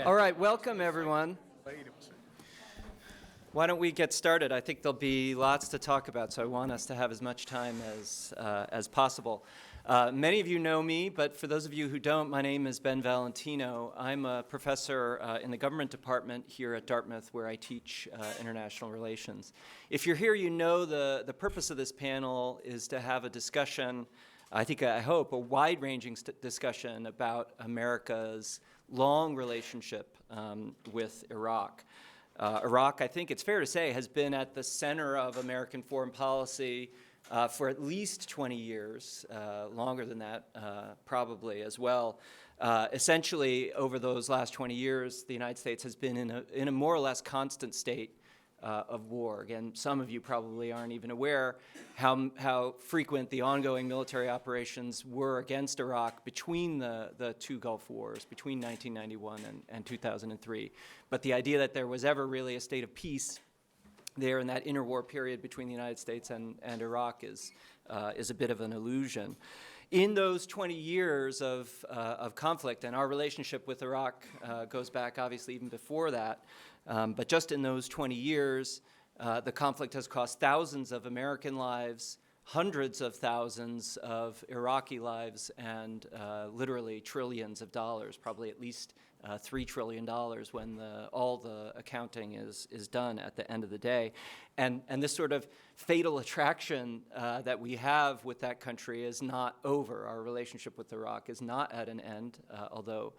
All right, welcome everyone. Why don't we get started? I think there'll be lots to talk about, so I want us to have as much time as possible. Many of you know me, but for those of you who don't, my name is Ben Valentino. I'm a professor in the government department here at Dartmouth, where I teach international relations. If you're here, you know the purpose of this panel is to have a discussion, I hope, a wide-ranging discussion about America's long relationship with Iraq. Iraq, I think it's fair to say, has been at the center of American foreign policy for at least 20 years, longer than that probably as well. Essentially, over those last 20 years, the United States has been in a more or less constant state of war. Again, some of you probably aren't even aware how frequent the ongoing military operations were against Iraq between the two Gulf Wars, between 1991 and 2003. But the idea that there was ever really a state of peace there in that interwar period between the United States and Iraq is a bit of an illusion. In those 20 years of conflict, and our relationship with Iraq goes back obviously even before that, but just in those 20 years, the conflict has cost thousands of American lives, hundreds of thousands of Iraqi lives, and literally trillions of dollars, probably at least $3 trillion when all the accounting is done at the end of the day. And this sort of fatal attraction that we have with that country is not over. Our relationship with Iraq is not at an end, although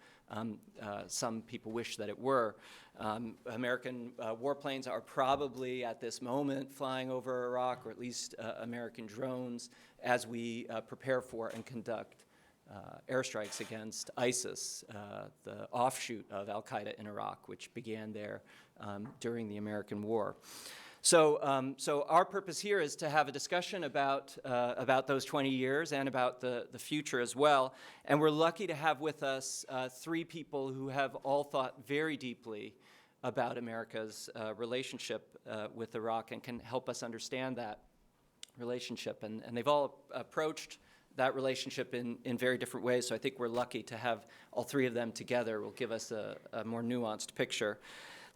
some people wish that it were. American warplanes are probably at this moment flying over Iraq, or at least American drones, as we prepare for and conduct airstrikes against ISIS, the offshoot of al-Qaeda in Iraq, which began there during the American War. So our purpose here is to have a discussion about those 20 years and about the future as well. And we're lucky to have with us three people who have all thought very deeply about America's relationship with Iraq and can help us understand that relationship. And they've all approached that relationship in very different ways. So I think we're lucky to have all three of them together. Will give us a more nuanced picture.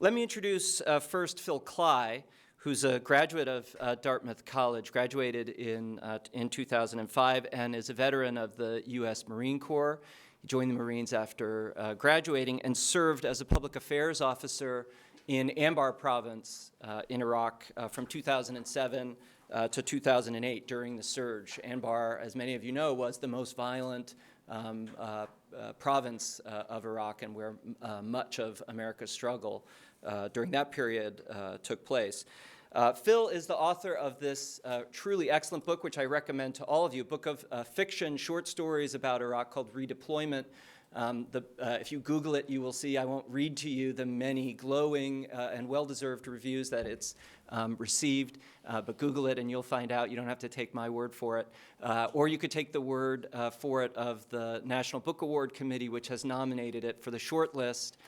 Let me introduce first Phil Klay, who's a graduate of Dartmouth College, graduated in 2005, and is a veteran of the U.S. Marine Corps. He joined the Marines after graduating and served as a public affairs officer in Anbar province in Iraq from 2007 to 2008 during the surge. Anbar, as many of you know, was the most violent province of Iraq, and where much of America's struggle during that period took place. Phil is the author of this truly excellent book, which I recommend to all of you, a book of fiction, short stories about Iraq called Redeployment. If you Google it, you will see, I won't read to you the many glowing and well-deserved reviews that it's received, but Google it and you'll find out. You don't have to take my word for it. Or you could take the word for it of the National Book Award Committee, which has nominated it for the short list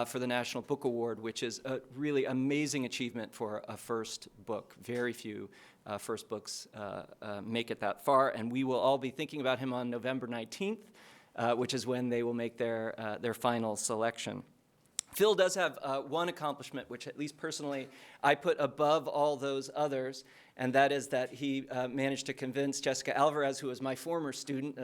for the National Book Award, which is a really amazing achievement for a first book. Very few first books make it that far, and we will all be thinking about him on November 19th, which is when they will make their final selection. Phil does have one accomplishment, which at least personally I put above all those others, and that is that he managed to convince Jessica Alvarez, who was my former student,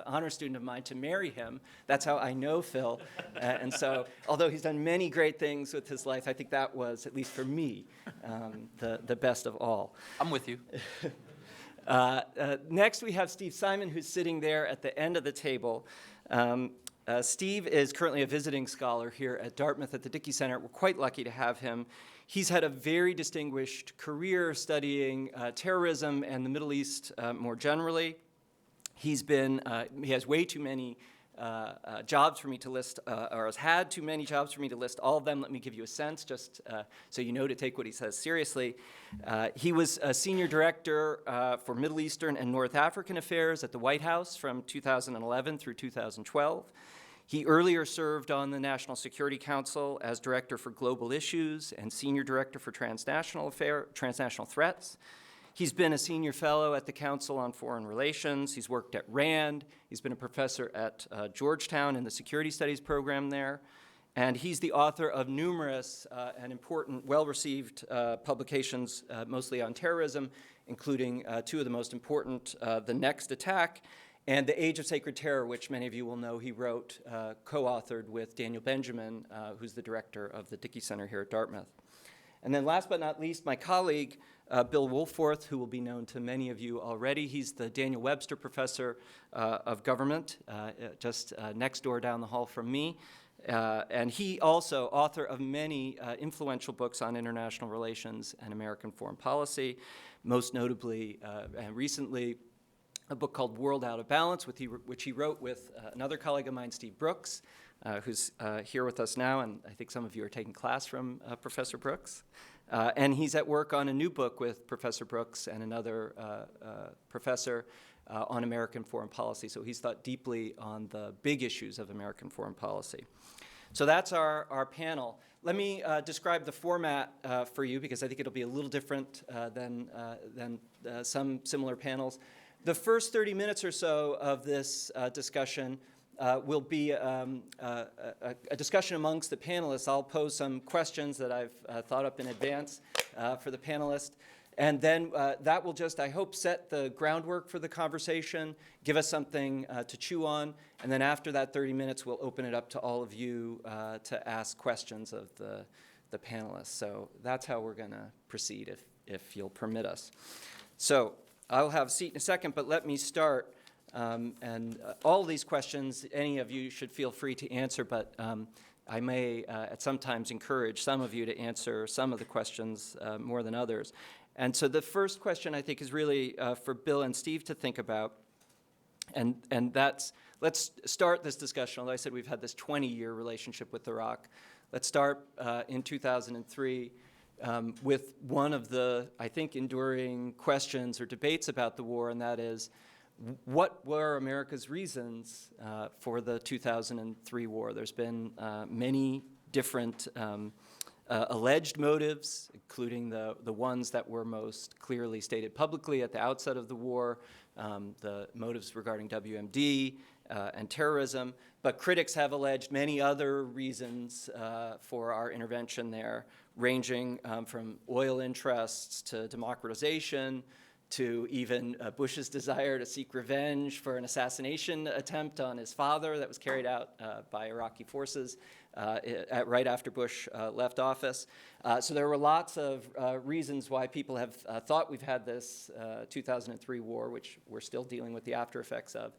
honor student of mine, to marry him. That's how I know Phil. And so, although he's done many great things with his life, I think that was, at least for me, the best of all. I'm with you. Next, we have Steve Simon, who's sitting there at the end of the table. Steve is currently a visiting scholar here at Dartmouth at the Dickey Center. We're quite lucky to have him. He's had a very distinguished career studying terrorism and the Middle East more generally. He has way too many jobs for me to list, or has had too many jobs for me to list all of them. Let me give you a sense, just so you know to take what he says seriously. He was a senior director for Middle Eastern and North African affairs at the White House from 2011 through 2012. He earlier served on the National Security Council as Director for Global Issues and Senior Director for Transnational Threats. He's been a senior fellow at the Council on Foreign Relations. He's worked at RAND. He's been a professor at Georgetown in the Security Studies program there. And he's the author of numerous and important, well-received publications, mostly on terrorism, including two of the most important, The Next Attack and The Age of Sacred Terror, which many of you will know he wrote, co-authored with Daniel Benjamin, who's the director of the Dickey Center here at Dartmouth. And then last but not least, my colleague, Bill Wohlforth, who will be known to many of you already. He's the Daniel Webster Professor of Government, just next door down the hall from me. And he also author of many influential books on international relations and American foreign policy, most notably and recently a book called World Out of Balance, which he wrote with another colleague of mine, Steve Brooks, who's here with us now, and I think some of you are taking class from Professor Brooks. And he's at work on a new book with Professor Brooks and another professor on American foreign policy. So he's thought deeply on the big issues of American foreign policy. So that's our panel. Let me describe the format for you, because I think it'll be a little different than some similar panels. The first 30 minutes or so of this discussion will be a discussion amongst the panelists. I'll pose some questions that I've thought up in advance for the panelists. And then that will just, I hope, set the groundwork for the conversation, give us something to chew on. And then after that 30 minutes, we'll open it up to all of you to ask questions of the panelists. So that's how we're going to proceed, if you'll permit us. So I'll have a seat in a second, but let me start. And all of these questions, any of you should feel free to answer, but I may at some times encourage some of you to answer some of the questions more than others. And so the first question, I think, is really for Bill and Steve to think about, and that's, let's start this discussion. Although I said we've had this 20-year relationship with Iraq, let's start in 2003 with one of the, I think, enduring questions or debates about the war, and that is, what were America's reasons for the 2003 war? There's been many different alleged motives, including the ones that were most clearly stated publicly at the outset of the war, the motives regarding WMD and terrorism. But critics have alleged many other reasons for our intervention there, ranging from oil interests to democratization, to even Bush's desire to seek revenge for an assassination attempt on his father that was carried out by Iraqi forces right after Bush left office. So there were lots of reasons why people have thought we've had this 2003 war, which we're still dealing with the after effects of.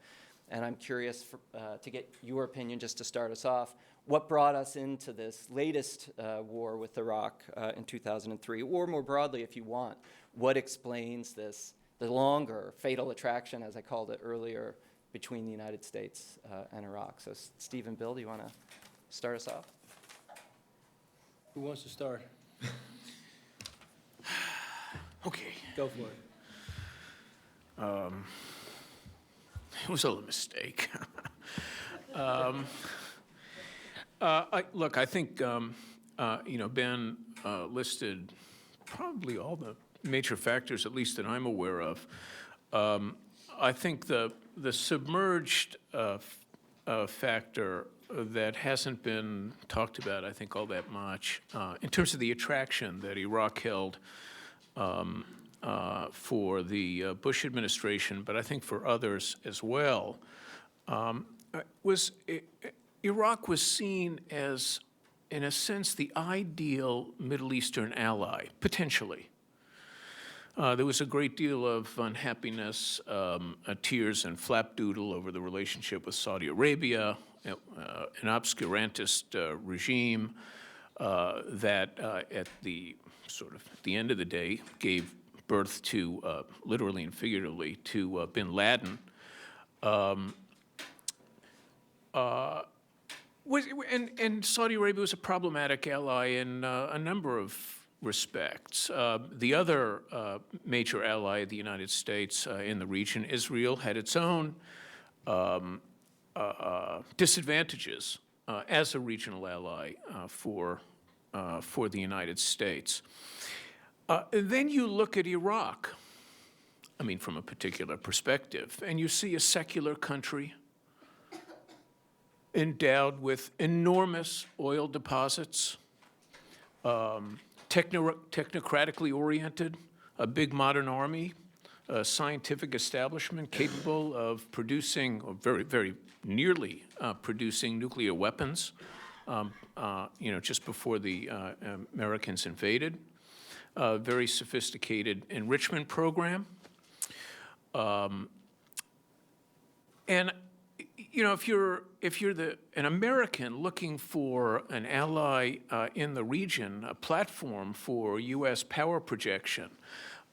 And I'm curious to get your opinion, just to start us off. What brought us into this latest war with Iraq in 2003? Or more broadly, if you want, what explains this, the longer fatal attraction, as I called it earlier, between the United States and Iraq? So Steve and Bill, do you want to start us off? Who wants to start? Okay. Go for it. It was a mistake. Look, I think, Ben listed probably all the major factors, at least that I'm aware of. I think the submerged factor that hasn't been talked about, I think, all that much, in terms of the attraction that Iraq held for the Bush administration, but I think for others as well, was Iraq was seen as, in a sense, the ideal Middle Eastern ally, potentially. There was a great deal of unhappiness, tears and flapdoodle over the relationship with Saudi Arabia, an obscurantist regime that at the end of the day gave birth to, literally and figuratively, to bin Laden. And Saudi Arabia was a problematic ally in a number of respects. The other major ally of the United States in the region, Israel, had its own disadvantages as a regional ally for the United States. Then you look at Iraq, I mean, from a particular perspective, and you see a secular country endowed with enormous oil deposits, technocratically oriented, a big modern army, a scientific establishment capable of producing, or very, very nearly producing nuclear weapons, just before the Americans invaded. A very sophisticated enrichment program. And if you're an American looking for an ally in the region, a platform for U.S. power projection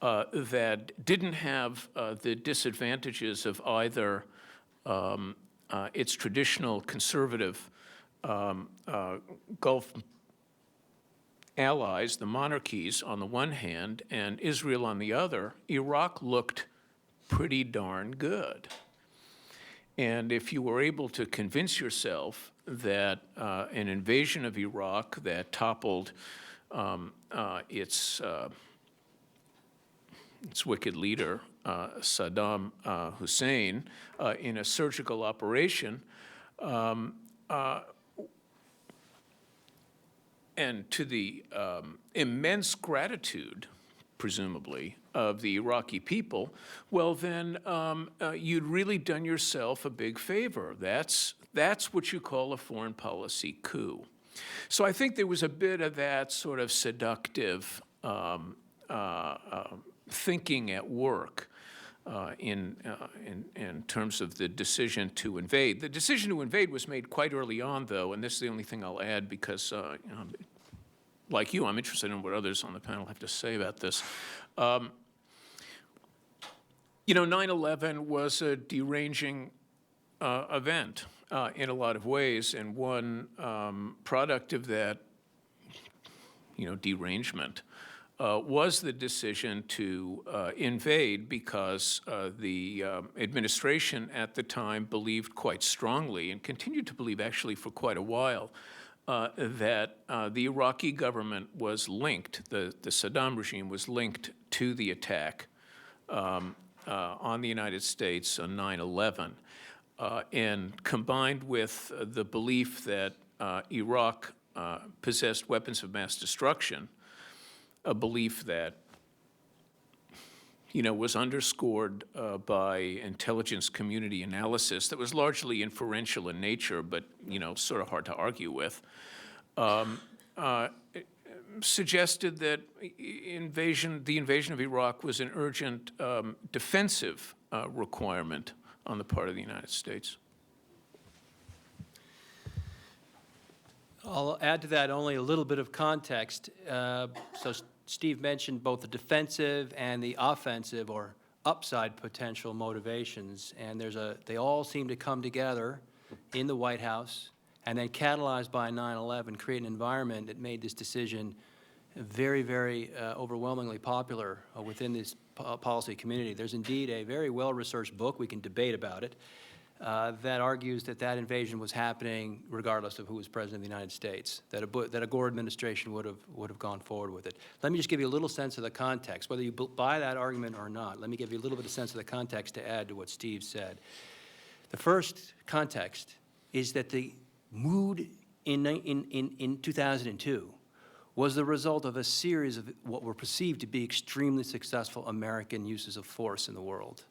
that didn't have the disadvantages of either its traditional conservative Gulf allies, the monarchies on the one hand, and Israel on the other, Iraq looked pretty darn good. And if you were able to convince yourself that an invasion of Iraq that toppled its wicked leader, Saddam Hussein, in a surgical operation, and to the immense gratitude, presumably, of the Iraqi people, well, then you'd really done yourself a big favor. That's what you call a foreign policy coup. So I think there was a bit of that sort of seductive thinking at work in terms of the decision to invade. The decision to invade was made quite early on, though, and this is the only thing I'll add because, like you, I'm interested in what others on the panel have to say about this. 9/11 was a deranging event in a lot of ways, and one product of that, derangement was the decision to invade because the administration at the time believed quite strongly, and continued to believe actually for quite a while, that the Iraqi government was linked, the Saddam regime was linked to the attack on the United States on 9/11. And combined with the belief that Iraq possessed weapons of mass destruction, a belief that was underscored by intelligence community analysis that was largely inferential in nature, but sort of hard to argue with, suggested that the invasion of Iraq was an urgent defensive requirement on the part of the United States. I'll add to that only a little bit of context. So Steve mentioned both the defensive and the offensive or upside potential motivations, and they all seem to come together in the White House, and then catalyzed by 9/11, create an environment that made this decision very, very overwhelmingly popular within this policy community. There's indeed a very well-researched book, we can debate about it, that argues that invasion was happening regardless of who was president of the United States, that a Gore administration would have gone forward with it. Let me just give you a little sense of the context, whether you buy that argument or not. Let me give you a little bit of sense of the context to add to what Steve said. The first context is that the mood in 2002 was the result of a series of what were perceived to be extremely successful American uses of force in the world.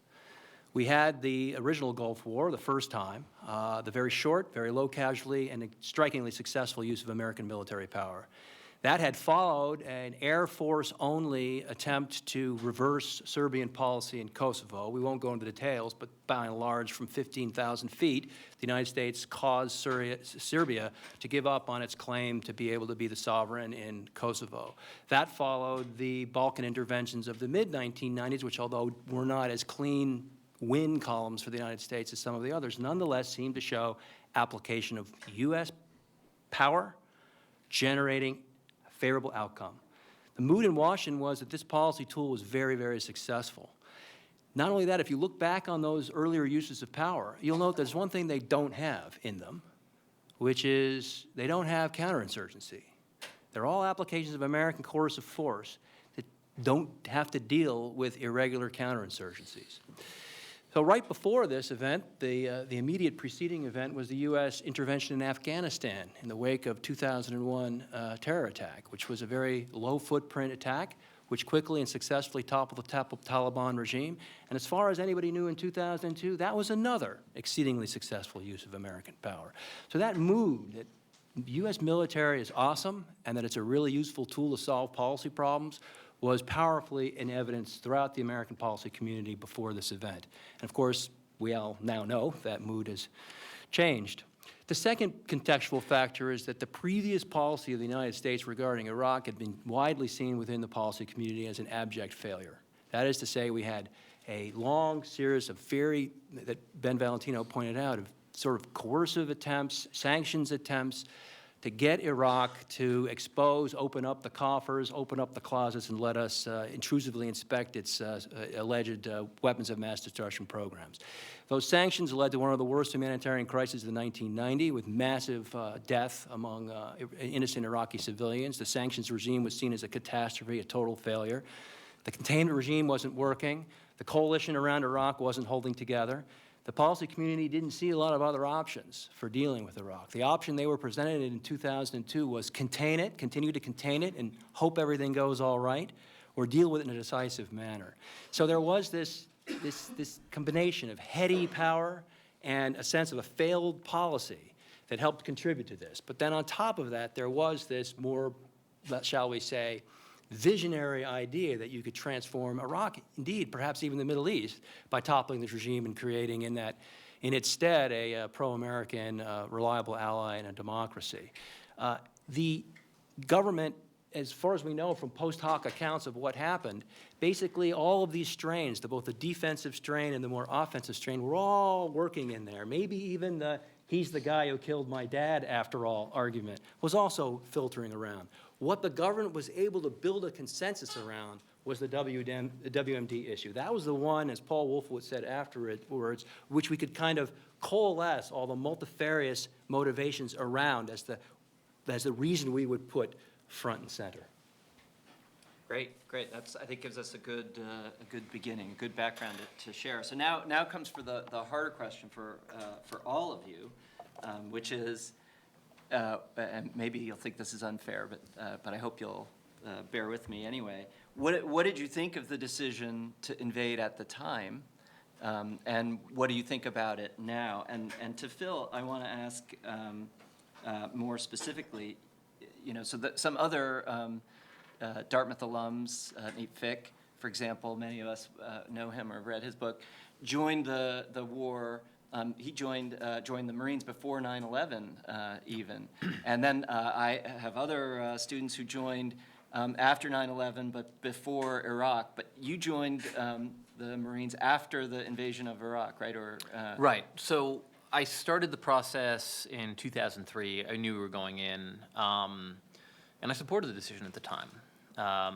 We had the original Gulf War, the first time, the very short, very low casualty, and strikingly successful use of American military power. That had followed an Air Force-only attempt to reverse Serbian policy in Kosovo. We won't go into details, but by and large, from 15,000 feet, the United States caused Serbia to give up on its claim to be able to be the sovereign in Kosovo. That followed the Balkan interventions of the mid-1990s, which, although were not as clean win columns for the United States as some of the others, nonetheless seemed to show application of U.S. power generating a favorable outcome. The mood in Washington was that this policy tool was very, very successful. Not only that, if you look back on those earlier uses of power, you'll note there's one thing they don't have in them, which is they don't have counterinsurgency. They're all applications of American coercive force that don't have to deal with irregular counterinsurgencies. So right before this event, the immediate preceding event was the U.S. intervention in Afghanistan in the wake of 2001 terror attack, which was a very low-footprint attack, which quickly and successfully toppled the Taliban regime. And as far as anybody knew in 2002, that was another exceedingly successful use of American power. So that mood that the U.S. military is awesome and that it's a really useful tool to solve policy problems was powerfully in evidence throughout the American policy community before this event. And of course, we all now know that mood has changed. The second contextual factor is that the previous policy of the United States regarding Iraq had been widely seen within the policy community as an abject failure. That is to say, we had a long series of that Ben Valentino pointed out, of sort of coercive attempts, sanctions attempts, to get Iraq to expose, open up the coffers, open up the closets, and let us intrusively inspect its alleged weapons of mass destruction programs. Those sanctions led to one of the worst humanitarian crises of the 1990s, with massive death among innocent Iraqi civilians. The sanctions regime was seen as a catastrophe, a total failure. The containment regime wasn't working. The coalition around Iraq wasn't holding together. The policy community didn't see a lot of other options for dealing with Iraq. The option they were presented in 2002 was contain it, continue to contain it, and hope everything goes all right, or deal with it in a decisive manner. So there was this combination of heady power and a sense of a failed policy that helped contribute to this. But then on top of that, there was this more, shall we say, visionary idea that you could transform Iraq, indeed, perhaps even the Middle East, by toppling this regime and creating in its stead a pro-American, reliable ally and a democracy. The government, as far as we know from post hoc accounts of what happened, basically all of these strains, both the defensive strain and the more offensive strain, were all working in there. Maybe even the "he's the guy who killed my dad after all" argument was also filtering around. What the government was able to build a consensus around was the WMD issue. That was the one, as Paul Wohlforth said afterwards, which we could kind of coalesce all the multifarious motivations around as the reason we would put front and center. Great. That's, I think, gives us a good beginning, a good background to share. So now comes for the harder question for all of you, which is, and maybe you'll think this is unfair, but I hope you'll bear with me anyway. What did you think of the decision to invade at the time, and what do you think about it now? And to Phil, I want to ask more specifically. So some other Dartmouth alums, Nate Fick, for example, many of us know him or have read his book, joined the war. He joined the Marines before 9/11 even. And then I have other students who joined after 9/11 but before Iraq. But you joined the Marines after the invasion of Iraq, right? Right. So I started the process in 2003. I knew we were going in, and I supported the decision at the time. A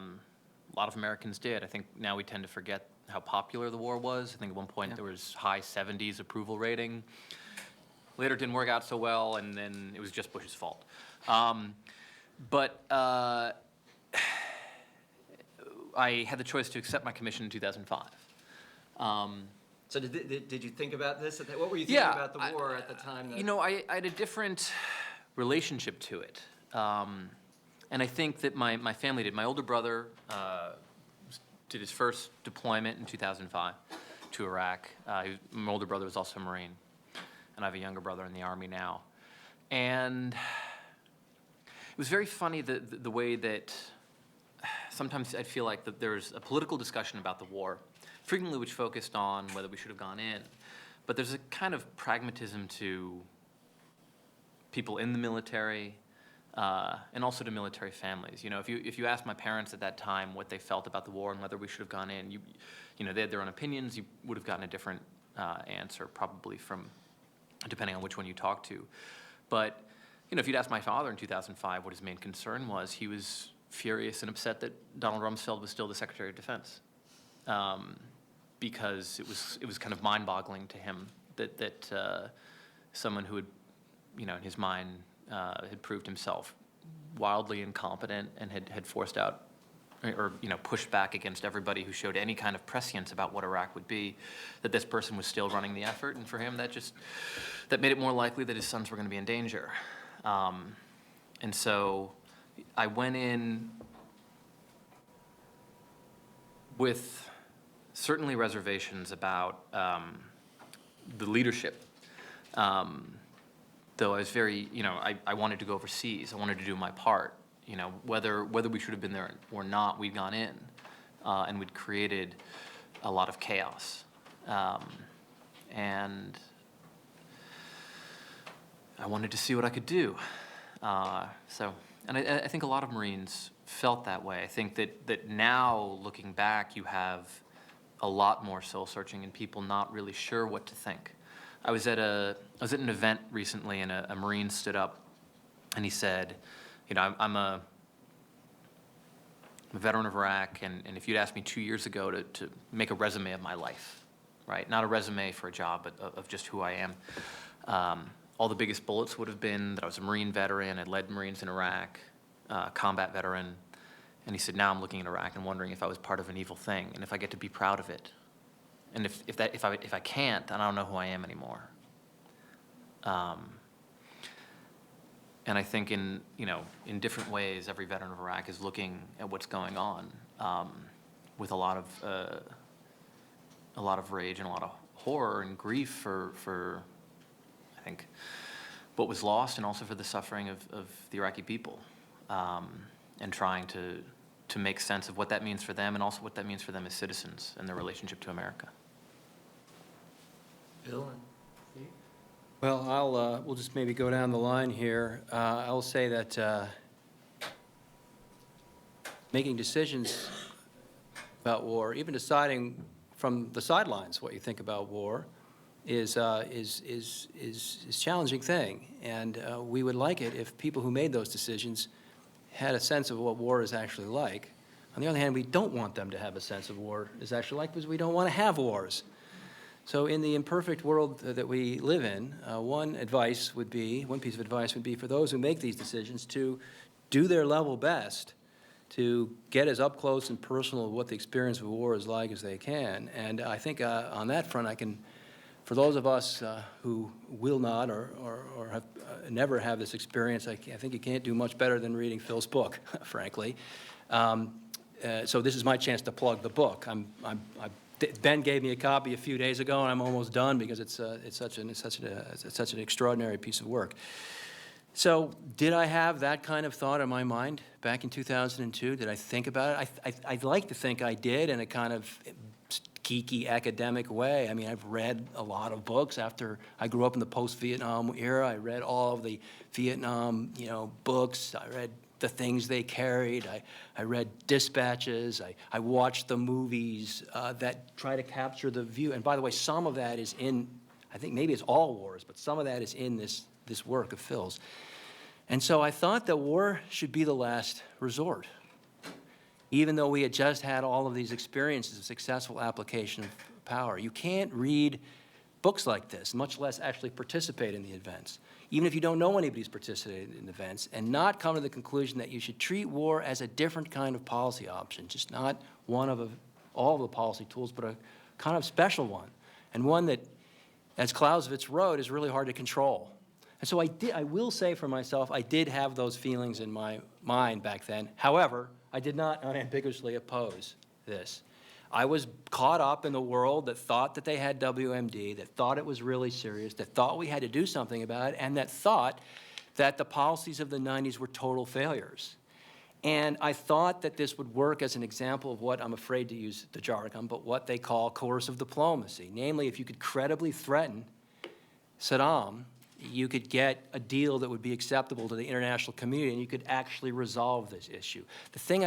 lot of Americans did. I think now we tend to forget how popular the war was. I think at one point there was high 70s approval rating. Later it didn't work out so well, and then it was just Bush's fault. But I had the choice to accept my commission in 2005. So did you think about this? What were you thinking about the war at the time? I had a different relationship to it. And I think that my family did. My older brother did his first deployment in 2005 to Iraq. My older brother was also a Marine, and I have a younger brother in the Army now. And it was very funny the way that sometimes I feel like that there's a political discussion about the war, frequently which focused on whether we should have gone in. But there's a kind of pragmatism to people in the military, and also to military families. If you asked my parents at that time what they felt about the war and whether we should have gone in, they had their own opinions. You would have gotten a different answer probably depending on which one you talked to. But if you'd asked my father in 2005 what his main concern was, he was furious and upset that Donald Rumsfeld was still the Secretary of Defense, because it was kind of mind-boggling to him that someone who had, in his mind, had proved himself wildly incompetent and had forced out or pushed back against everybody who showed any kind of prescience about what Iraq would be, that this person was still running the effort, and for him that made it more likely that his sons were going to be in danger. And so I went in with certainly reservations about the leadership. Though I was very, I wanted to go overseas. I wanted to do my part. Whether we should have been there or not, we'd gone in, and we'd created a lot of chaos. And I wanted to see what I could do. And I think a lot of Marines felt that way. I think that now, looking back, you have a lot more soul searching and people not really sure what to think. I was at an event recently, and a Marine stood up, and he said, I'm a veteran of Iraq, and if you'd asked me 2 years ago to make a resume of my life, right? Not a resume for a job, but of just who I am. All the biggest bullets would have been that I was a Marine veteran, I'd led Marines in Iraq, combat veteran. And he said, now I'm looking at Iraq and wondering if I was part of an evil thing, and if I get to be proud of it. And if I can't, then I don't know who I am anymore. And I think in different ways, every veteran of Iraq is looking at what's going on with a lot of rage and a lot of horror and grief for I think what was lost, and also for the suffering of the Iraqi people, and trying to make sense of what that means for them, and also what that means for them as citizens and their relationship to America. Bill? Well, we'll just maybe go down the line here. I'll say that making decisions about war, even deciding from the sidelines what you think about war, is a challenging thing. And we would like it if people who made those decisions had a sense of what war is actually like. On the other hand, we don't want them to have a sense of war is actually like, because we don't want to have wars. So in the imperfect world that we live in, one piece of advice would be for those who make these decisions to do their level best to get as up close and personal with what the experience of war is like as they can. And I think on that front, for those of us who will not or have never have this experience, I think you can't do much better than reading Phil's book, frankly. So this is my chance to plug the book. Ben gave me a copy a few days ago, and I'm almost done because it's such an extraordinary piece of work. So did I have that kind of thought in my mind back in 2002? Did I think about it? I'd like to think I did in a kind of geeky academic way. I mean, I've read a lot of books. After I grew up in the post-Vietnam era, I read all of the Vietnam, books. I read the things they carried. I read dispatches. I watched the movies that try to capture the view. And by the way, some of that is in, I think maybe it's all wars, but some of that is in this work of Phil's. And so I thought that war should be the last resort. Even though we had just had all of these experiences of successful application of power. You can't read books like this, much less actually participate in the events, even if you don't know anybody's participated in events, and not come to the conclusion that you should treat war as a different kind of policy option, just not one of all of the policy tools, but a kind of special one, and one that, as Clausewitz wrote, is really hard to control. And so I will say for myself, I did have those feelings in my mind back then. However, I did not unambiguously oppose this. I was caught up in the world that thought that they had WMD, that thought it was really serious, that thought we had to do something about it, and that thought that the policies of the 90s were total failures. And I thought that this would work as an example of what, I'm afraid to use the jargon, but what they call coercive diplomacy. Namely, if you could credibly threaten Saddam, you could get a deal that would be acceptable to the international community, and you could actually resolve this issue. The thing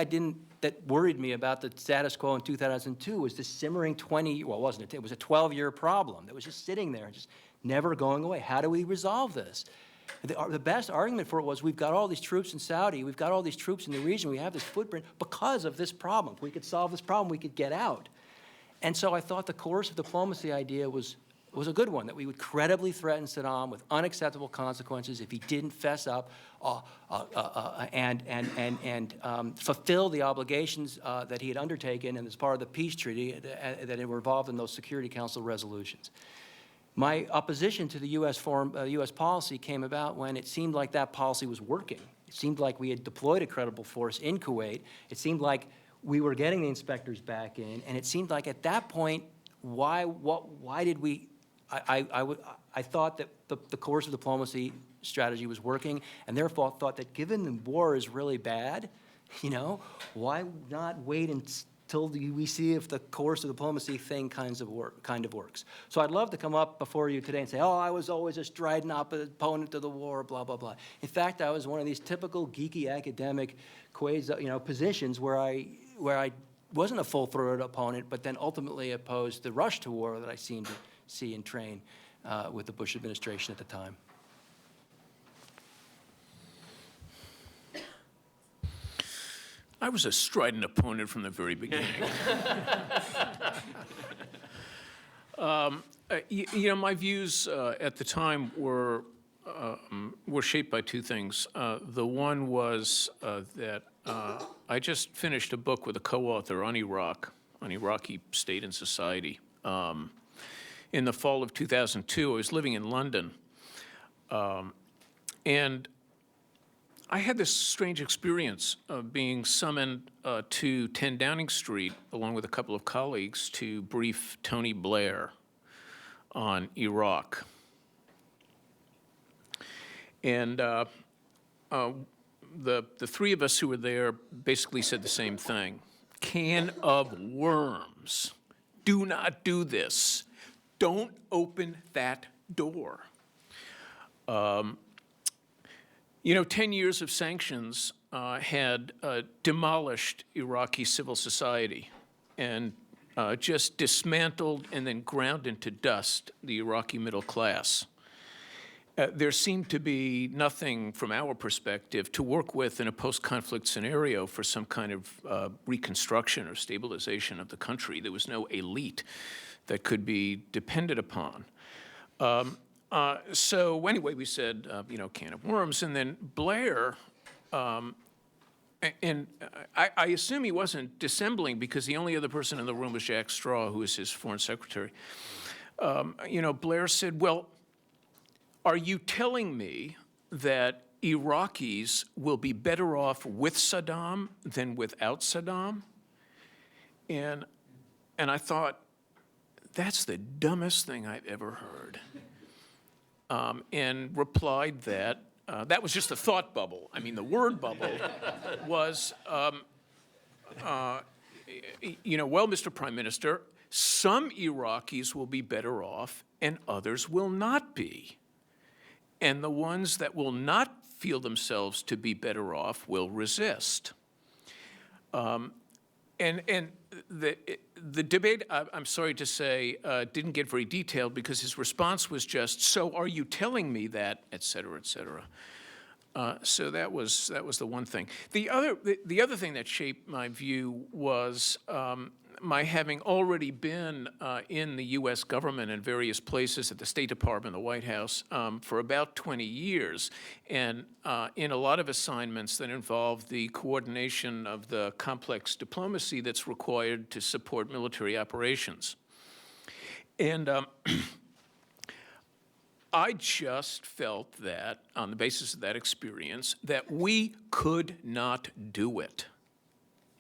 that worried me about the status quo in 2002 was the simmering wasn't it? It was a 12-year problem that was just sitting there, just never going away. How do we resolve this? The best argument for it was, we've got all these troops in Saudi, we've got all these troops in the region, we have this footprint because of this problem. If we could solve this problem, we could get out. And so I thought the coercive diplomacy idea was was a good one, that we would credibly threaten Saddam with unacceptable consequences if he didn't fess up and fulfill the obligations that he had undertaken and as part of the peace treaty that were involved in those Security Council resolutions. My opposition to the U.S. policy came about when it seemed like that policy was working. It seemed like we had deployed a credible force in Kuwait. It seemed like we were getting the inspectors back in, and it seemed like at that point, why did we? I thought that the coercive diplomacy strategy was working, and therefore thought that given the war is really bad, why not wait until we see if the coercive diplomacy thing kind of works. So I'd love to come up before you today and say, oh, I was always a strident opponent to the war, blah, blah, blah. In fact, I was one of these typical geeky academic positions where I wasn't a full-throated opponent, but then ultimately opposed the rush to war that I seemed to see and train with the Bush administration at the time. I was a strident opponent from the very beginning. My views at the time were shaped by two things. The one was that I just finished a book with a co-author on Iraq, on Iraqi state and society. In the fall of 2002, I was living in London, and I had this strange experience of being summoned to 10 Downing Street, along with a couple of colleagues, to brief Tony Blair on Iraq. And the three of us who were there basically said the same thing. Can of worms. Do not do this. Don't open that door. 10 years of sanctions had demolished Iraqi civil society and just dismantled and then ground into dust the Iraqi middle class. There seemed to be nothing from our perspective to work with in a post-conflict scenario for some kind of reconstruction or stabilization of the country. There was no elite that could be depended upon. So anyway, we said, can of worms. And then Blair, and I assume he wasn't dissembling because the only other person in the room was Jack Straw, who was his foreign secretary. Blair said, well, are you telling me that Iraqis will be better off with Saddam than without Saddam? And I thought, that's the dumbest thing I've ever heard. And replied that that was just a thought bubble. I mean, the word bubble was, well, Mr. Prime Minister, some Iraqis will be better off and others will not be. And the ones that will not feel themselves to be better off will resist. And the debate, I'm sorry to say, didn't get very detailed because his response was just, so are you telling me that, et cetera, et cetera. So that was the one thing. The other thing that shaped my view was my having already been in the U.S. government in various places at the State Department, the White House, for about 20 years, and in a lot of assignments that involve the coordination of the complex diplomacy that's required to support military operations. And I just felt that, on the basis of that experience, that we could not do it,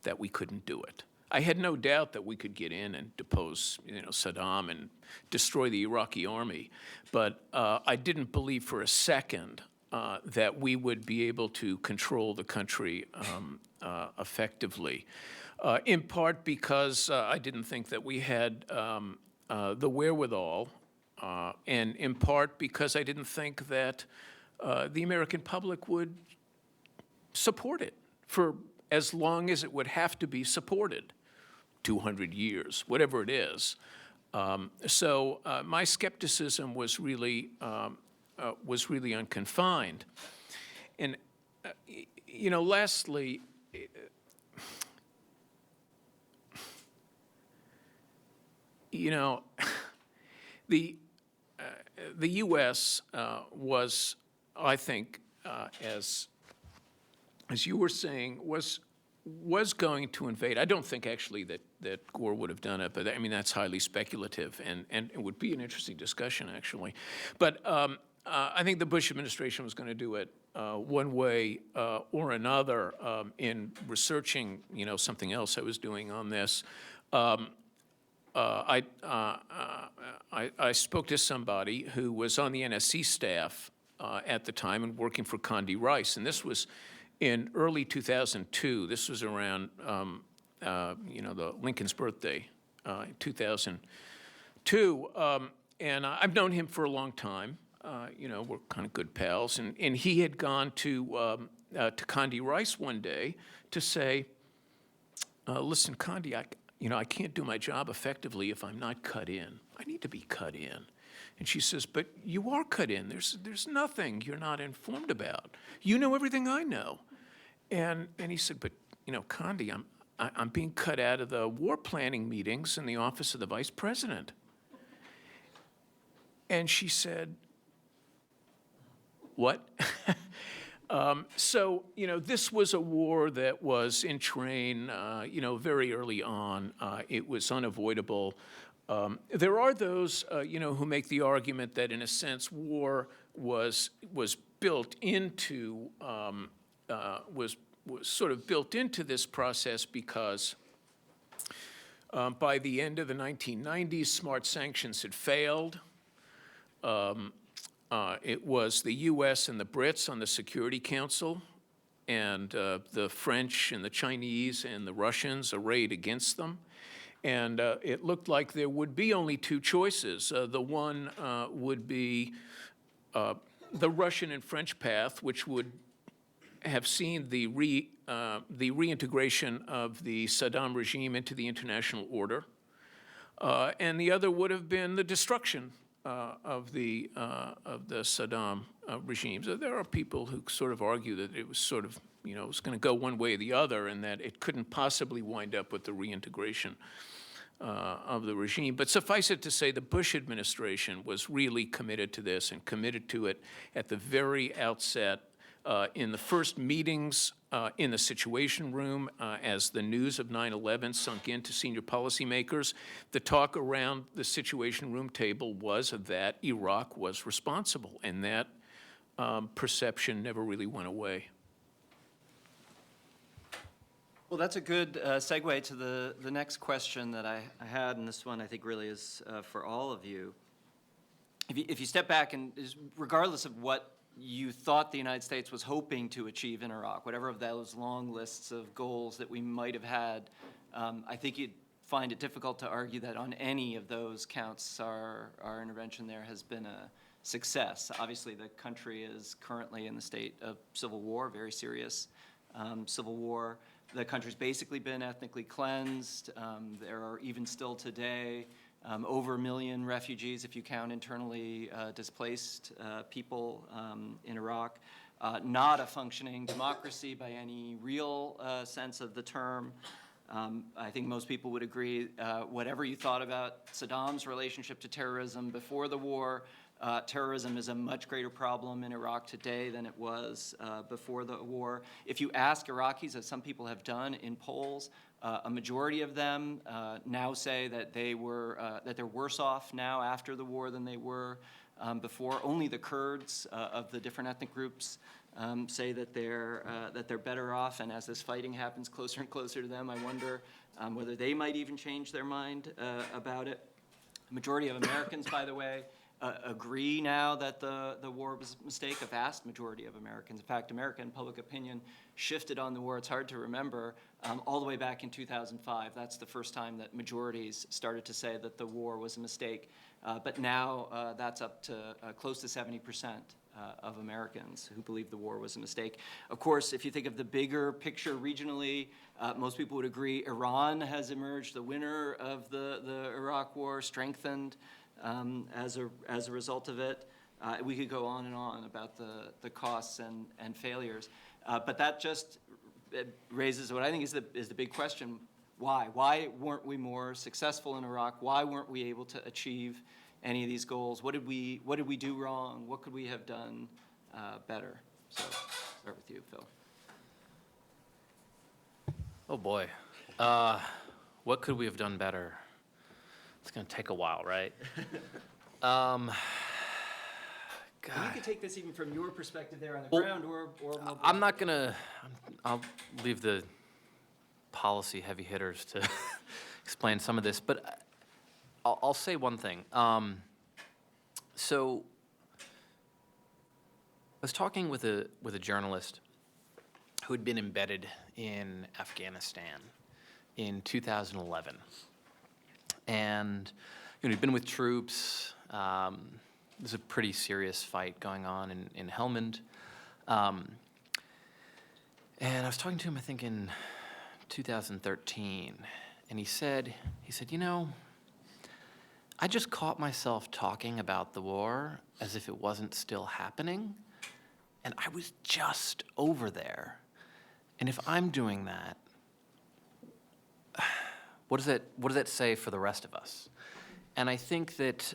that we couldn't do it. I had no doubt that we could get in and depose, Saddam and destroy the Iraqi army, but I didn't believe for a second that we would be able to control the country effectively, in part because I didn't think that we had the wherewithal, and in part because I didn't think that the American public would support it for as long as it would have to be supported, 200 years, whatever it is. So my skepticism was really unconfined. And lastly, the U.S. Was, I think, as you were saying, was going to invade. I don't think actually that Gore would have done it, but I mean, that's highly speculative, and it would be an interesting discussion, actually. But I think the Bush administration was going to do it one way or another. In researching, something else I was doing on this, I spoke to somebody who was on the NSC staff at the time and working for Condi Rice, and this was in early 2002. This was around, the Lincoln's birthday, 2002. And I've known him for a long time. We're kind of good pals. And he had gone to Condi Rice one day to say, listen, Condi, I can't do my job effectively if I'm not cut in. I need to be cut in. And she says, but you are cut in. There's nothing you're not informed about. You know everything I know. And he said, but, Condi, I'm being cut out of the war planning meetings in the office of the vice president. And she said, what? So, this was a war that was in train, very early on. It was unavoidable. There are those, who make the argument that, in a sense, war was built into, was sort of built into this process because by the end of the 1990s, smart sanctions had failed. It was the U.S. and the Brits on the Security Council, and the French and the Chinese and the Russians arrayed against them. And it looked like there would be only two choices. The one would be the Russian and French path, which would have seen the reintegration of the Saddam regime into the international order. And the other would have been the destruction of the Saddam regime. So there are people who sort of argue that it was sort of, it was going to go one way or the other, and that it couldn't possibly wind up with the reintegration of the regime. But suffice it to say, the Bush administration was really committed to this, and committed to it at the very outset. In the first meetings in the Situation Room, as the news of 9/11 sunk into senior policymakers, the talk around the Situation Room table was that Iraq was responsible, and that perception never really went away. Well, that's a good segue to the next question that I had, and this one I think really is for all of you. If you step back and regardless of what you thought the United States was hoping to achieve in Iraq, whatever of those long lists of goals that we might have had, I think you'd find it difficult to argue that on any of those counts our intervention there has been a success. Obviously, the country is currently in the state of civil war, very serious civil war. The country's basically been ethnically cleansed. There are even still today over 1 million refugees, if you count internally displaced people in Iraq. Not a functioning democracy by any real sense of the term. I think most people would agree, whatever you thought about Saddam's relationship to terrorism before the war, terrorism is a much greater problem in Iraq today than it was before the war. If you ask Iraqis, as some people have done in polls, a majority of them now say that they're worse off now after the war than they were before. Only the Kurds of the different ethnic groups say that they're better off. And as this fighting happens closer and closer to them, I wonder whether they might even change their mind about it. The majority of Americans, by the way, agree now that the war was a mistake. A vast majority of Americans. In fact, American public opinion shifted on the war. It's hard to remember all the way back in 2005. That's the first time that majorities started to say that the war was a mistake. But now that's up to close to 70% of Americans who believe the war was a mistake. Of course, if you think of the bigger picture regionally, most people would agree Iran has emerged the winner of the Iraq war, strengthened as a result of it. We could go on and on about the costs and failures. But that just raises what I think is the big question. Why? Why weren't we more successful in Iraq? Why weren't we able to achieve any of these goals? What did we do wrong? What could we have done better? So start with you, Phil. Oh, boy. What could we have done better? It's going to take a while, right? And you God. could take this even from your perspective there on the Well, ground, or more I'm not going to, I'll leave the policy heavy hitters to explain some of this, but I'll say one thing. So I was talking with a journalist who had been embedded in Afghanistan in 2011. And he'd been with troops. There's a pretty serious fight going on in Helmand. And I was talking to him, I think, in 2013. And he said, I just caught myself talking about the war as if it wasn't still happening. And I was just over there. And if I'm doing that, what does that say for the rest of us? And I think that,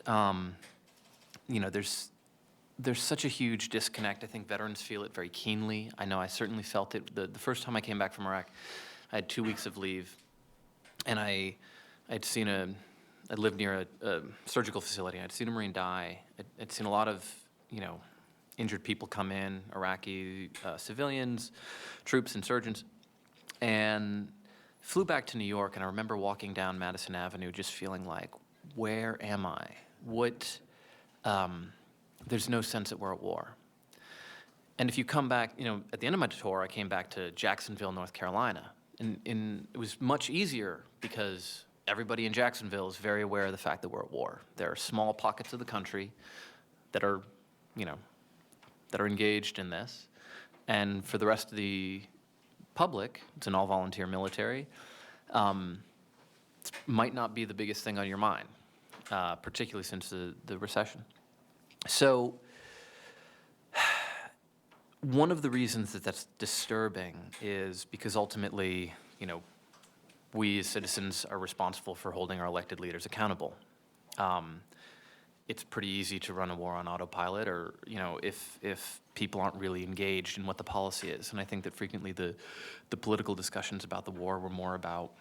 there's such a huge disconnect. I think veterans feel it very keenly. I know I certainly felt it. The first time I came back from Iraq, I had 2 weeks of leave. And I lived near a surgical facility. I'd seen a Marine die. I'd seen a lot of, injured people come in, Iraqi civilians, troops and surgeons, and flew back to New York. And I remember walking down Madison Avenue just feeling like, where am I? There's no sense that we're at war. And if you come back, at the end of my tour, I came back to Jacksonville, North Carolina. And it was much easier because everybody in Jacksonville is very aware of the fact that we're at war. There are small pockets of the country that are, that are engaged in this. And for the rest of the public, it's an all-volunteer military. It might not be the biggest thing on your mind, particularly since the recession. So one of the reasons that that's disturbing is because ultimately, we as citizens are responsible for holding our elected leaders accountable. It's pretty easy to run a war on autopilot, or if people aren't really engaged in what the policy is. And I think that frequently the political discussions about the war were more about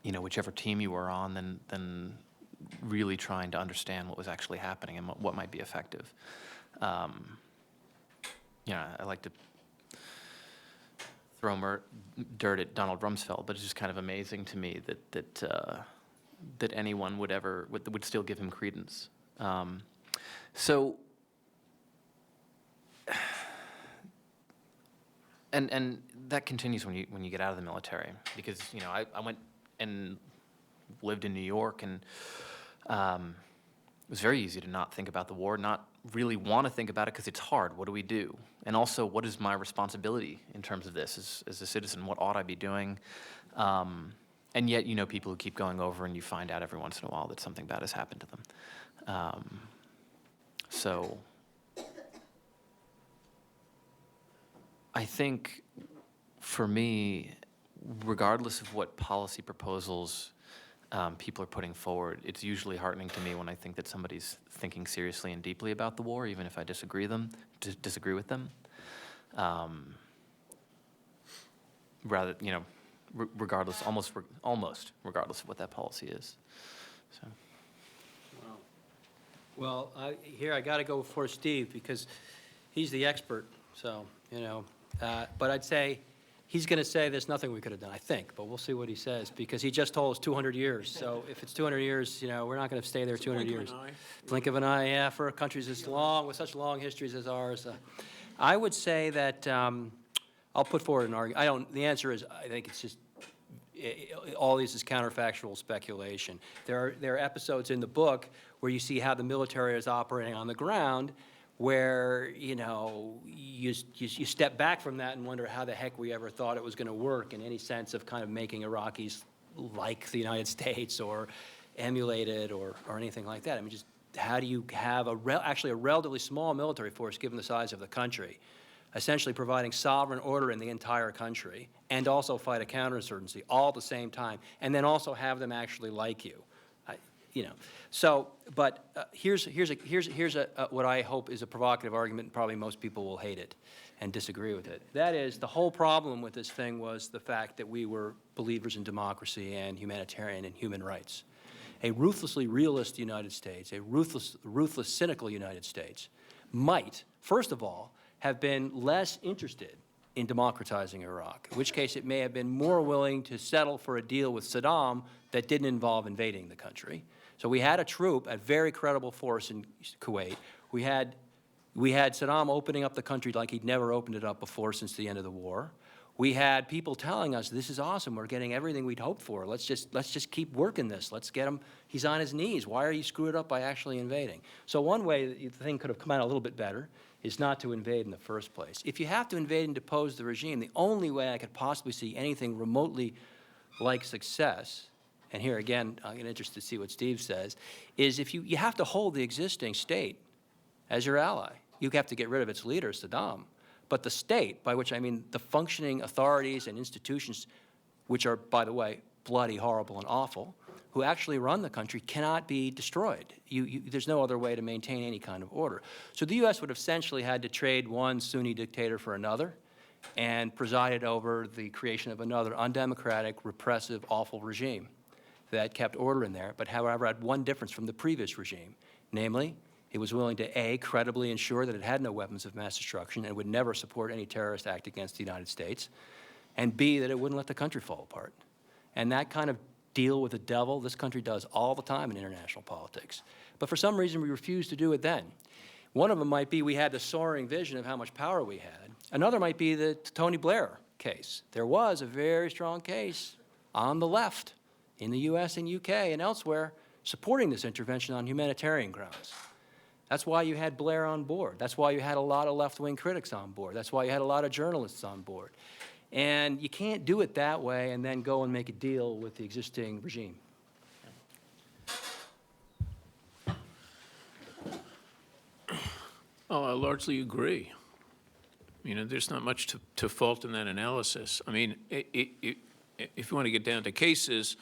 whichever team you were on than really trying to understand what was actually happening and what might be effective. I like to throw dirt at Donald Rumsfeld, but it's just kind of amazing to me that anyone would still give him credence. So, and that continues when you get out of the military, because I went and lived in New York, and it was very easy to not think about the war, not really want to think about it because it's hard. What do we do? And also, what is my responsibility in terms of this as a citizen? What ought I be doing? And yet, people who keep going over, and you find out every once in a while that something bad has happened to them. So I think for me, regardless of what policy proposals people are putting forward, it's usually heartening to me when I think that somebody's thinking seriously and deeply about the war, even if I disagree with them. Rather, regardless, almost regardless of what that policy is. So. Well, I got to go before Steve because he's the expert. So, but I'd say he's going to say there's nothing we could have done, I think, but we'll see what he says, because he just told us 200 years. So if it's 200 years, we're not going to stay there 200 years. Blink of an eye, yeah, for countries as long, with such long histories as ours. I would say that I'll put forward an argument. The answer is, I think it's just, all this is counterfactual speculation. There are episodes in the book where you see how the military is operating on the ground, where you step back from that and wonder how the heck we ever thought it was going to work in any sense of kind of making Iraqis like the United States or emulate it or anything like that. I mean, just how do you have actually a relatively small military force given the size of the country, essentially providing sovereign order in the entire country, and also fight a counterinsurgency all at the same time, and then also have them actually like you? you know. So, but here's what I hope is a provocative argument, and probably most people will hate it and disagree with it. That is, the whole problem with this thing was the fact that we were believers in democracy and humanitarian and human rights. A ruthlessly realist United States, a ruthless, cynical United States might, first of all, have been less interested in democratizing Iraq, in which case it may have been more willing to settle for a deal with Saddam that didn't involve invading the country. So we had a troop, a very credible force in Kuwait. We had Saddam opening up the country like he'd never opened it up before since the end of the war. We had people telling us, this is awesome, we're getting everything we'd hoped for. Let's just keep working this. Let's get him, he's on his knees. Why are you screw it up by actually invading? So one way that the thing could have come out a little bit better is not to invade in the first place. If you have to invade and depose the regime, the only way I could possibly see anything remotely like success, and here again, I'm interested to see what Steve says, is if you have to hold the existing state as your ally. You have to get rid of its leader, Saddam. But the state, by which I mean the functioning authorities and institutions, which are, by the way, bloody, horrible, and awful, who actually run the country, cannot be destroyed. There's no other way to maintain any kind of order. So the U.S. would have essentially had to trade one Sunni dictator for another and presided over the creation of another undemocratic, repressive, awful regime that kept order in there, but however had one difference from the previous regime, namely, it was willing to, A, credibly ensure that it had no weapons of mass destruction and would never support any terrorist act against the United States, and B, that it wouldn't let the country fall apart. And that kind of deal with the devil, this country does all the time in international politics. But for some reason, we refused to do it then. One of them might be we had the soaring vision of how much power we had. Another might be the Tony Blair case. There was a very strong case on the left in the US and UK and elsewhere supporting this intervention on humanitarian grounds. That's why you had Blair on board. That's why you had a lot of left-wing critics on board. That's why you had a lot of journalists on board. And you can't do it that way and then go and make a deal with the existing regime. Oh, I largely agree. You know, there's not much to fault in that analysis. I mean, if you want to get down to cases,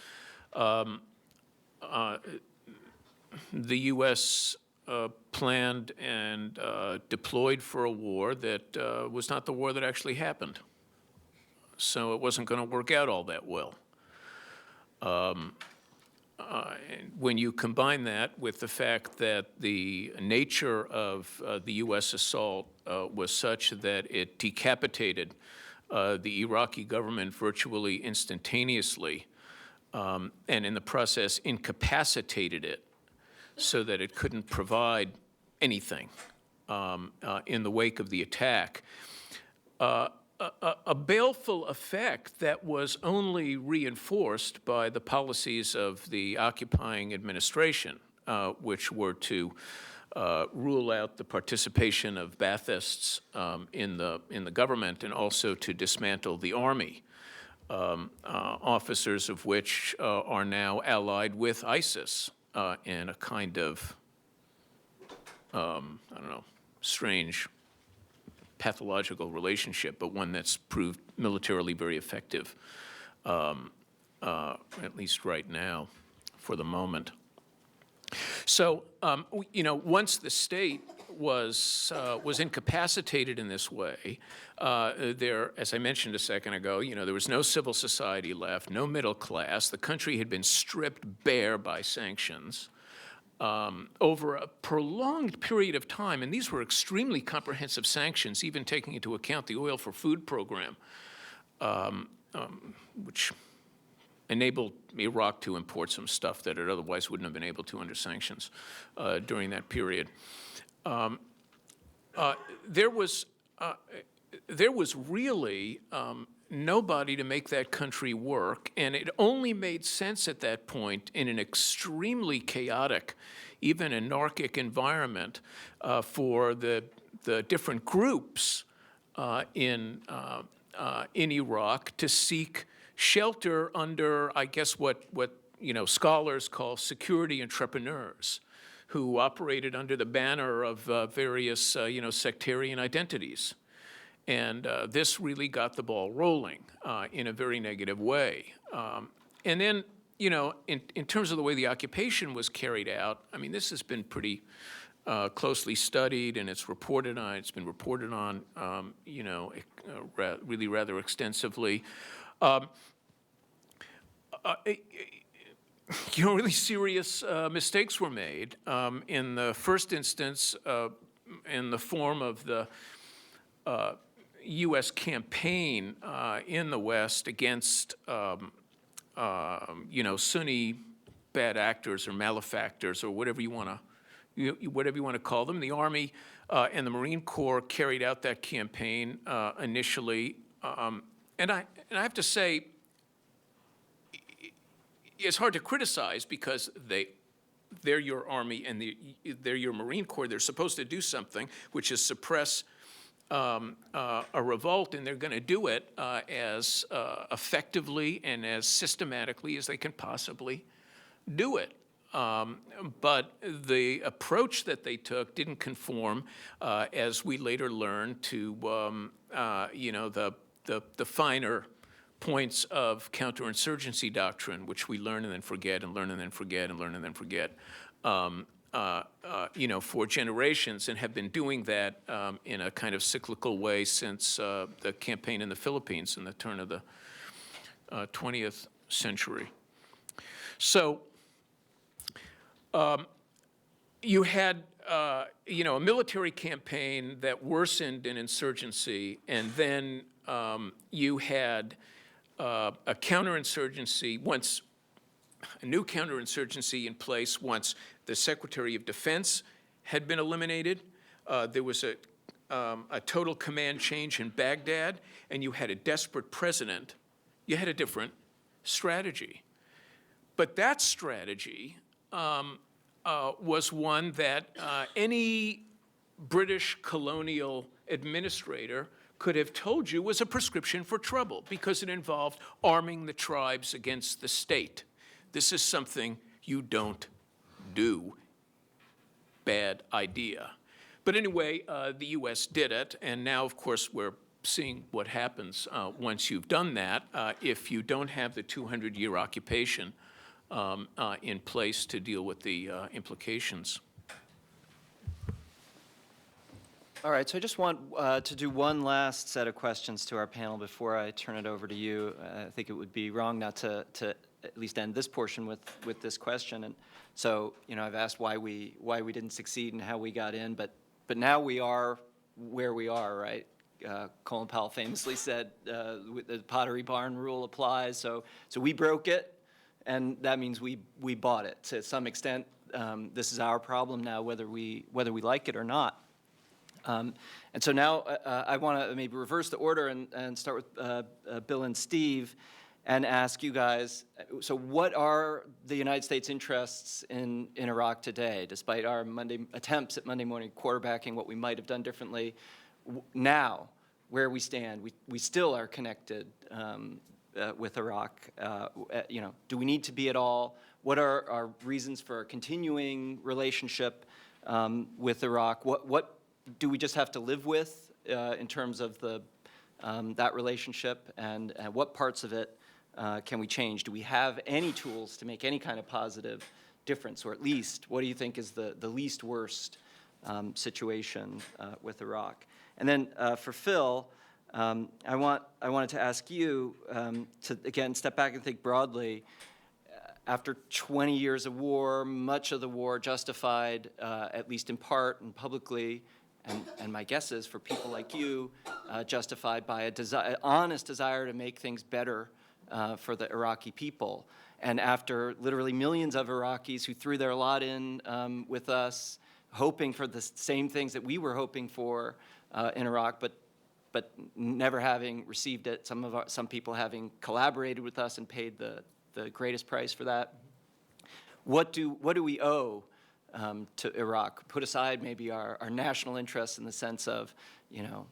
the U.S. Planned and deployed for a war that was not the war that actually happened. So it wasn't going to work out all that well. When you combine that with the fact that the nature of the U.S. assault was such that it decapitated the Iraqi government virtually instantaneously, and in the process incapacitated it so that it couldn't provide anything in the wake of the attack, a baleful effect that was only reinforced by the policies of the occupying administration, which were to rule out the participation of Baathists in the government and also to dismantle the army, officers of which are now allied with ISIS in a kind of, I don't know, strange pathological relationship, but one that's proved militarily very effective, at least right now, for the moment. So, you know, once the state was incapacitated in this way, there, as I mentioned a second ago, you know, there was no civil society left, no middle class. The country had been stripped bare by sanctions. Over a prolonged period of time, and these were extremely comprehensive sanctions, even taking into account the oil for food program, which enabled Iraq to import some stuff that it otherwise wouldn't have been able to under sanctions during that period. There was really nobody to make that country work, and it only made sense at that point in an extremely chaotic, even anarchic environment for the different groups in Iraq to seek shelter under, I guess, what you know scholars call security entrepreneurs, who operated under the banner of various you know sectarian identities. And this really got the ball rolling in a very negative way. And then, in terms of the way the occupation was carried out, I mean, this has been pretty closely studied, and it's reported on. It's been reported on, really rather extensively. Really serious mistakes were made. In the first instance, in the form of the U.S. campaign in the West against, Sunni bad actors or malefactors or whatever you want to call them. The Army and the Marine Corps carried out that campaign initially, and I have to say, it's hard to criticize because they're your Army and they're your Marine Corps. They're supposed to do something, which is suppress a revolt, and they're going to do it as effectively and as systematically as they can possibly do it. But the approach that they took didn't conform, as we later learned, to the finer points of counterinsurgency doctrine, which we learn and then forget and learn and then forget and learn and then forget, for generations, and have been doing that in a kind of cyclical way since the campaign in the Philippines in the turn of the 20th century. So you had a military campaign that worsened in insurgency, and then you had a new counterinsurgency in place once the Secretary of Defense had been eliminated. There was a total command change in Baghdad, and you had a desperate president. You had a different strategy. But that strategy was one that any British colonial administrator could have told you was a prescription for trouble, because it involved arming the tribes against the state. This is something you don't do. Bad idea. But anyway, the U.S. did it, and now, of course, we're seeing what happens once you've done that, if you don't have the 200-year occupation in place to deal with the implications. All right, so I just want to do one last set of questions to our panel before I turn it over to you. I think it would be wrong not to at least end this portion with this question. And so, I've asked why we didn't succeed and how we got in, but now we are where we are, right? Colin Powell famously said the Pottery Barn rule applies. So we broke it, and that means we bought it to some extent. This is our problem now, whether we like it or not. And so now I want to maybe reverse the order and start with Bill and Steve and ask you guys, so what are the United States' interests in Iraq today, despite our attempts at Monday morning quarterbacking what we might have done differently? Now, where we stand, we still are connected with Iraq. Do we need to be at all? What are our reasons for a continuing relationship with Iraq? What do we just have to live with in terms of that relationship, and what parts of it can we change? Do we have any tools to make any kind of positive difference, or at least what do you think is the least worst situation with Iraq? And then for Phil, I wanted to ask you to again step back and think broadly. After 20 years of war, much of the war justified, at least in part and publicly, and my guess is for people like you, justified by an honest desire to make things better for the Iraqi people. And after literally millions of Iraqis who threw their lot in with us, hoping for the same things that we were hoping for in Iraq, but never having received it, some people having collaborated with us and paid the greatest price for that. What do we owe to Iraq? Put aside maybe our national interests in the sense of,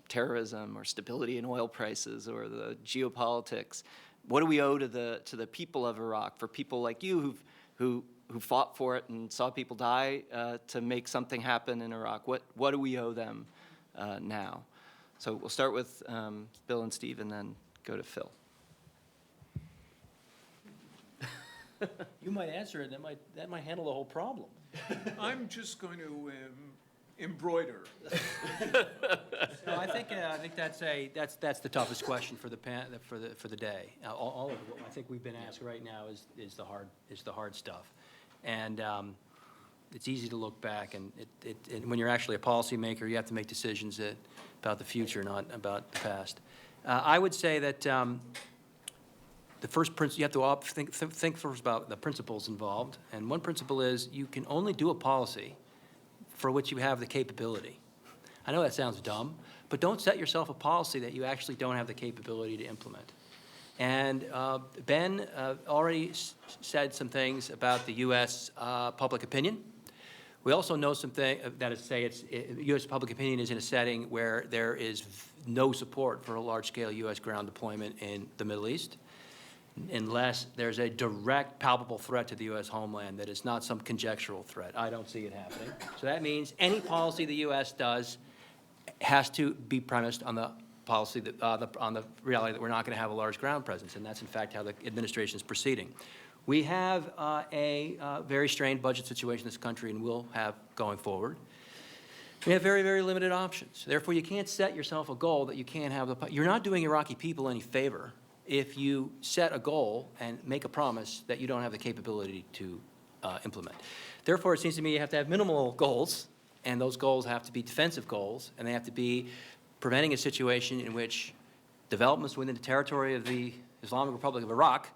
terrorism or stability in oil prices or the geopolitics. What do we owe to the people of Iraq, for people like you who fought for it and saw people die to make something happen in Iraq? What do we owe them now? So we'll start with Bill and Steve and then go to Phil. You might answer it, that might handle the whole problem. I'm just going to embroider. No, I think that's the toughest question for the day. All of what I think we've been asked right now is the hard stuff. And it's easy to look back, and when you're actually a policymaker, you have to make decisions about the future, not about the past. I would say that the first principle, you have to think first about the principles involved. And one principle is you can only do a policy for which you have the capability. I know that sounds dumb, but don't set yourself a policy that you actually don't have the capability to implement. And Ben already said some things about the U.S. Public opinion. We also know something, that is to say, U.S. public opinion is in a setting where there is no support for a large-scale U.S. ground deployment in the Middle East, unless there's a direct, palpable threat to the U.S. homeland that is not some conjectural threat. I don't see it happening. So that means any policy the U.S. does has to be premised on the policy that, on the reality that we're not going to have a large ground presence, and that's in fact how the administration is proceeding. We have a very strained budget situation in this country, and will have going forward. We have very, very limited options. Therefore, you can't set yourself a goal that you can't have. You're not doing Iraqi people any favor if you set a goal and make a promise that you don't have the capability to implement. Therefore, it seems to me you have to have minimal goals, and those goals have to be defensive goals, and they have to be preventing a situation in which developments within the territory of the Islamic Republic of Iraq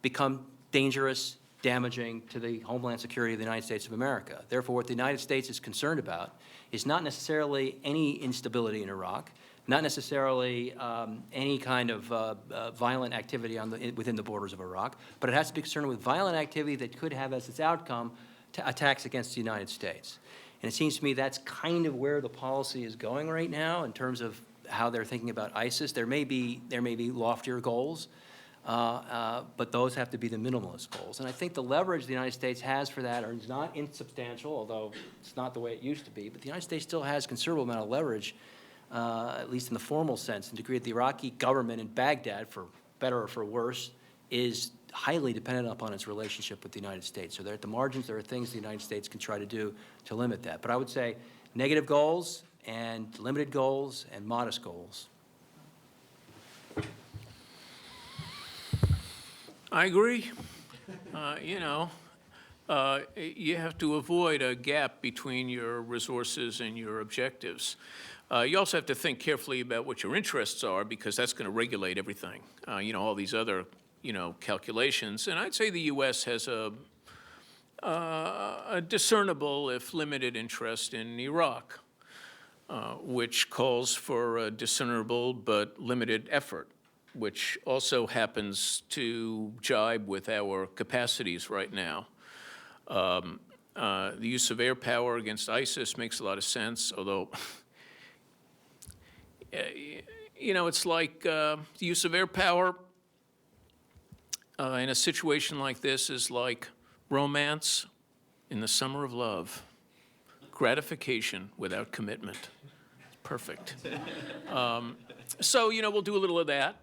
become dangerous, damaging to the homeland security of the United States of America. Therefore, what the United States is concerned about is not necessarily any instability in Iraq, not necessarily any kind of violent activity within the borders of Iraq, but it has to be concerned with violent activity that could have as its outcome attacks against the United States. And it seems to me that's kind of where the policy is going right now in terms of how they're thinking about ISIS. There may be loftier goals, but those have to be the minimalist goals. And I think the leverage the United States has for that is not insubstantial, although it's not the way it used to be. But the United States still has a considerable amount of leverage, at least in the formal sense, in the degree that the Iraqi government in Baghdad, for better or for worse, is highly dependent upon its relationship with the United States. So there, at the margins, there are things the United States can try to do to limit that. But I would say negative goals and limited goals and modest goals. I agree. You have to avoid a gap between your resources and your objectives. You also have to think carefully about what your interests are, because that's going to regulate everything. All these other, calculations. And I'd say the U.S. has a discernible, if limited, interest in Iraq, which calls for a discernible but limited effort, which also happens to jibe with our capacities right now. The use of air power against ISIS makes a lot of sense, although, it's like the use of air power in a situation like this is like romance in the summer of love. Gratification without commitment. Perfect. So, we'll do a little of that.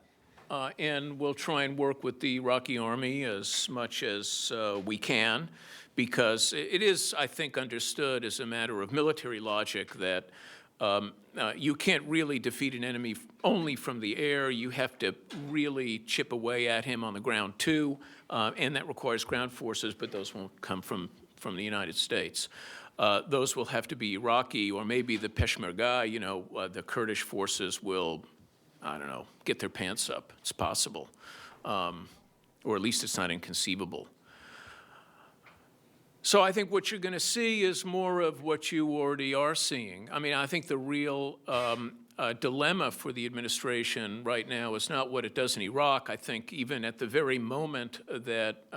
And we'll try and work with the Iraqi army as much as we can, because it is, I think, understood as a matter of military logic that you can't really defeat an enemy only from the air. You have to really chip away at him on the ground, too, and that requires ground forces, but those won't come from the United States. Those will have to be Iraqi, or maybe the Peshmerga, the Kurdish forces will, I don't know, get their pants up. It's possible. Or at least it's not inconceivable. So I think what you're going to see is more of what you already are seeing. I mean, I think the real dilemma for the administration right now is not what it does in Iraq. I think even at the very moment that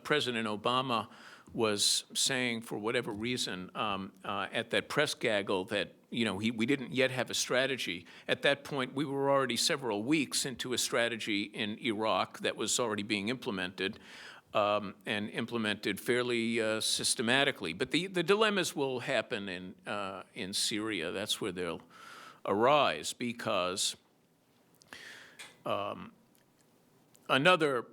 President Obama was saying, for whatever reason, at that press gaggle that, we didn't yet have a strategy. At that point, we were already several weeks into a strategy in Iraq that was already being implemented, and implemented fairly systematically. But the dilemmas will happen in Syria. That's where they'll arise, because another,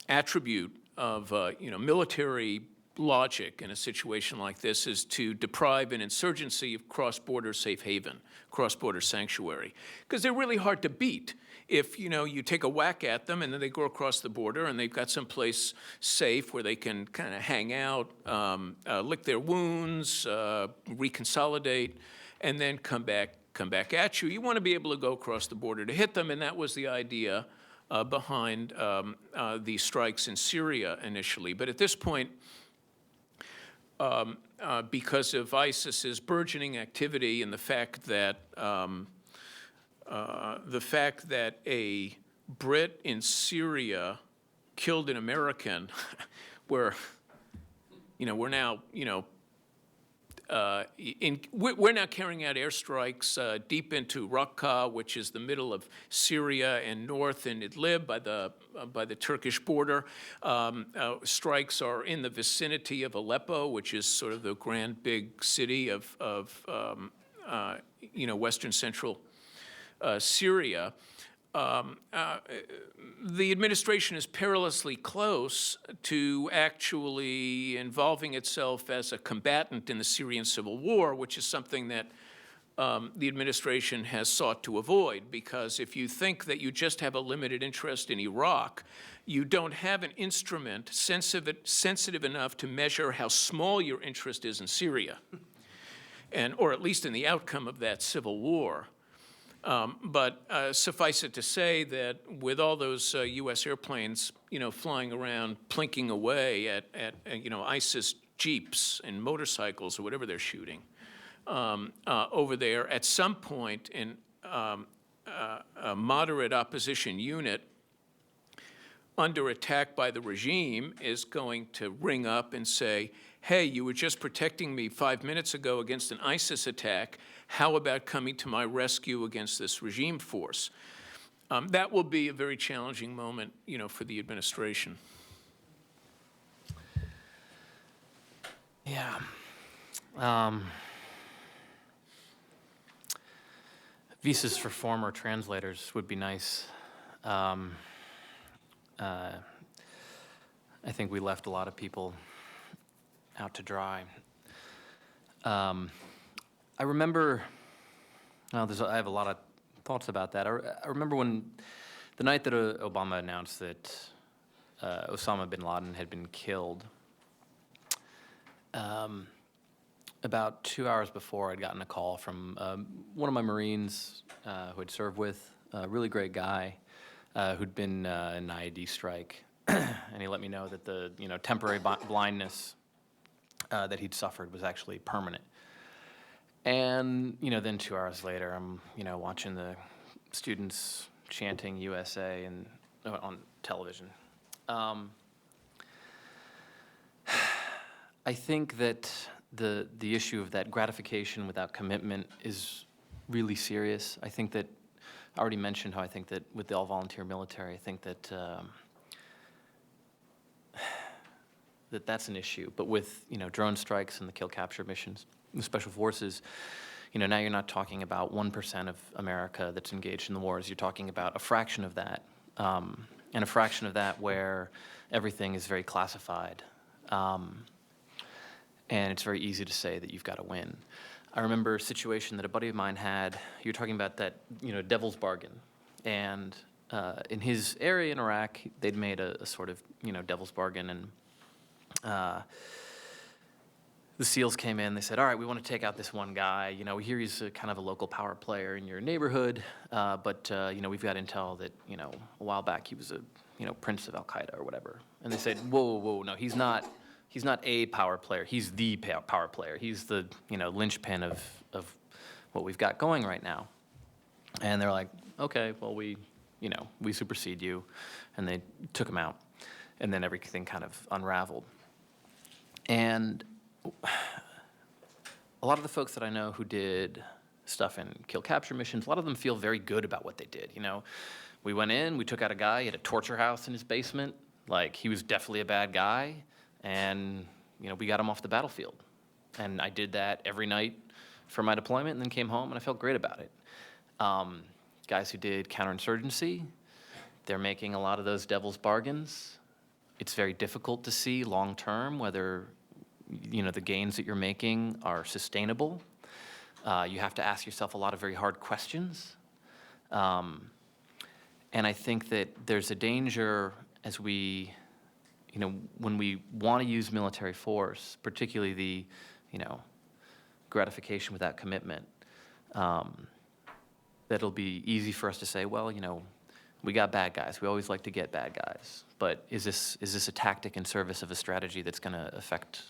attribute of military logic in a situation like this is to deprive an insurgency of cross-border safe haven, cross-border sanctuary, because they're really hard to beat. If you take a whack at them and then they go across the border and they've got someplace safe where they can kind of hang out, lick their wounds, reconsolidate, and then come back at you. You want to be able to go across the border to hit them, and that was the idea behind the strikes in Syria initially. But at this point, because of ISIS's burgeoning activity and the fact that a Brit in Syria killed an American, we're now we're now carrying out airstrikes deep into Raqqa, which is the middle of Syria, and north in Idlib by the Turkish border. Strikes are in the vicinity of Aleppo, which is sort of the grand big city of western central Syria. The administration is perilously close to actually involving itself as a combatant in the Syrian civil war, which is something that the administration has sought to avoid, because if you think that you just have a limited interest in Iraq, you don't have an instrument sensitive enough to measure how small your interest is in Syria, or at least in the outcome of that civil war. But suffice it to say that with all those U.S. airplanes, flying around, plinking away at ISIS jeeps and motorcycles or whatever they're shooting over there, at some point in a moderate opposition unit under attack by the regime is going to ring up and say, hey, you were just protecting me 5 minutes ago against an ISIS attack. How about coming to my rescue against this regime force? That will be a very challenging moment, for the administration. Yeah. Visas for former translators would be nice. I think we left a lot of people out to dry. I remember, I have a lot of thoughts about that. I remember when, the night that Obama announced that Osama bin Laden had been killed, about 2 hours before, I'd gotten a call from one of my Marines who I'd served with, a really great guy who'd been in an IED strike. And he let me know that the temporary blindness that he'd suffered was actually permanent. And then 2 hours later, I'm watching the students chanting USA and on television. I think that the issue of that gratification without commitment is really serious. I think that I already mentioned how I think that with the all-volunteer military, I think that that's an issue. But with drone strikes and the kill capture missions, the special forces, now you're not talking about 1% of America that's engaged in the wars. You're talking about a fraction of that, and a fraction of that where everything is very classified. And it's very easy to say that you've got to win. I remember a situation that a buddy of mine had. You're talking about that, devil's bargain. And in his area in Iraq, they'd made a sort of, devil's bargain. And the SEALs came in. They said, all right, we want to take out this one guy. We hear he's kind of a local power player in your neighborhood. But we've got intel that, a while back he was a, prince of Al-Qaeda or whatever. And they said, whoa, no, he's not a power player. He's the power player. He's the, linchpin of what we've got going right now. And they're like, okay, well, we supersede you. And they took him out. And then everything kind of unraveled. And a lot of the folks that I know who did stuff in kill capture missions, a lot of them feel very good about what they did. We went in, we took out a guy, he had a torture house in his basement. Like, he was definitely a bad guy. And, we got him off the battlefield. And I did that every night for my deployment and then came home and I felt great about it. Guys who did counterinsurgency, they're making a lot of those devil's bargains. it's very difficult to see long-term whether, the gains that you're making are sustainable. You have to ask yourself a lot of very hard questions. And I think that there's a danger as we, when we want to use military force, particularly the, gratification without commitment, that it'll be easy for us to say, well, we got bad guys. We always like to get bad guys. But is this a tactic in service of a strategy that's going to affect,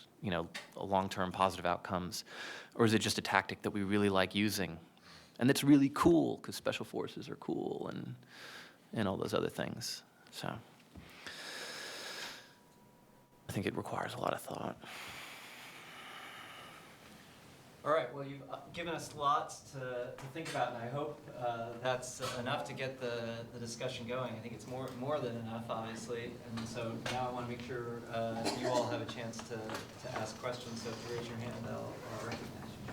long-term positive outcomes? Or is it just a tactic that we really like using? And that's really cool because special forces are cool and all those other things. So I think it requires a lot of thought. All right, well, you've given us lots to think about, and I hope that's enough to get the discussion going. I think it's more than enough, obviously, and so now I want to make sure you all have a chance to ask questions, so if you raise your hand, I'll recognize you.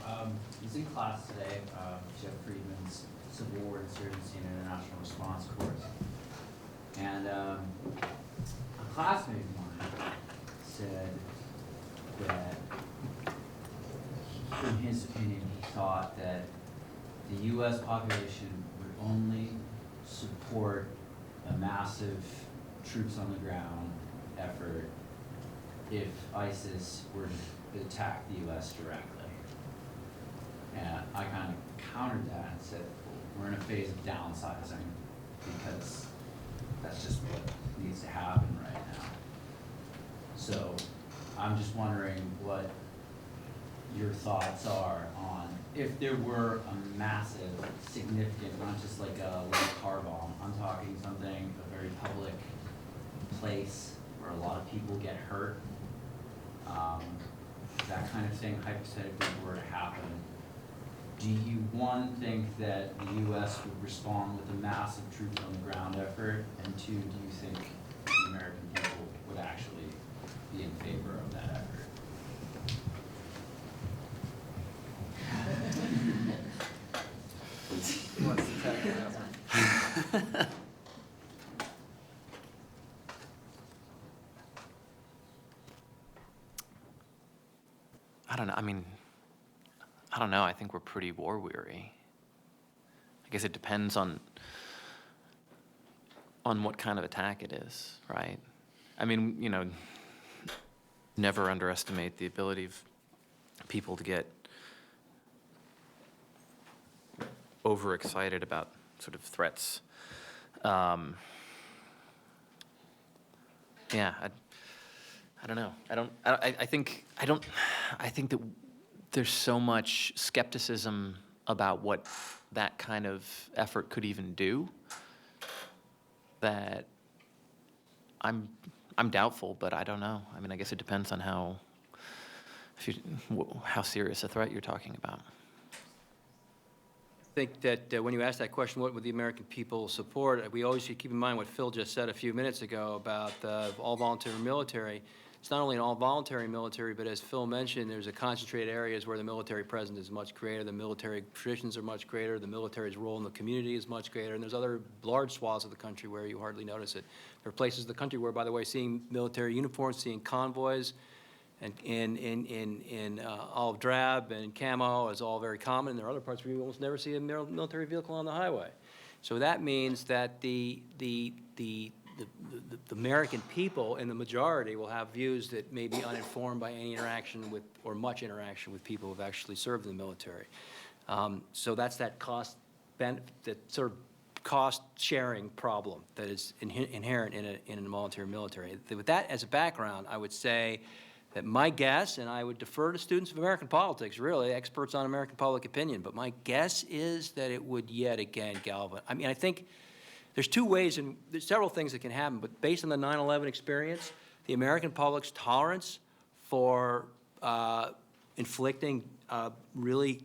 I was in class today, Jeff Friedman's Civil War Insurgency and International Response course, and a classmate of mine said that in his opinion, he thought that the U.S. population would only support a massive troops on the ground effort if ISIS were to attack the U.S. directly. And I kind of countered that and said, we're in a phase of downsizing because that's just what needs to happen right now. So I'm just wondering what your thoughts are on if there were a massive, significant, not just like a little car bomb, I'm talking something, a very public place where a lot of people get hurt, that kind of thing hypothetically were to happen. Do you, one, think that the U.S. would respond with a massive troops on the ground effort? And two, do you think the American people would actually be in favor of that effort? Who wants to tackle that one? I don't know. I don't know. I think we're pretty war weary. I guess it depends on what kind of attack it is, right? Never underestimate the ability of people to get overexcited about sort of threats. Yeah, I don't know. I think that there's so much skepticism about what that kind of effort could even do that I'm doubtful, but I don't know. I guess it depends on how serious a threat you're talking about. I think that when you ask that question, what would the American people support, we always should keep in mind what Phil just said a few minutes ago about the all-voluntary military. It's not only an all-voluntary military, but as Phil mentioned, there's a concentrated areas where the military presence is much greater, the military traditions are much greater, the military's role in the community is much greater, and there's other large swaths of the country where you hardly notice it. There are places in the country where, by the way, seeing military uniforms, seeing convoys, and in olive drab and camo is all very common. There are other parts where you almost never see a military vehicle on the highway. So that means that the American people in the majority will have views that may be uninformed by any interaction with, or much interaction with people who have actually served in the military. So that's that that sort of cost-sharing problem that is inherent in a volunteer military. With that as a background, I would say that my guess, and I would defer to students of American politics, really, experts on American public opinion, but my guess is that it would yet again galvanize. I think there's two ways, and there's several things that can happen, but based on the 9/11 experience, the American public's tolerance for inflicting really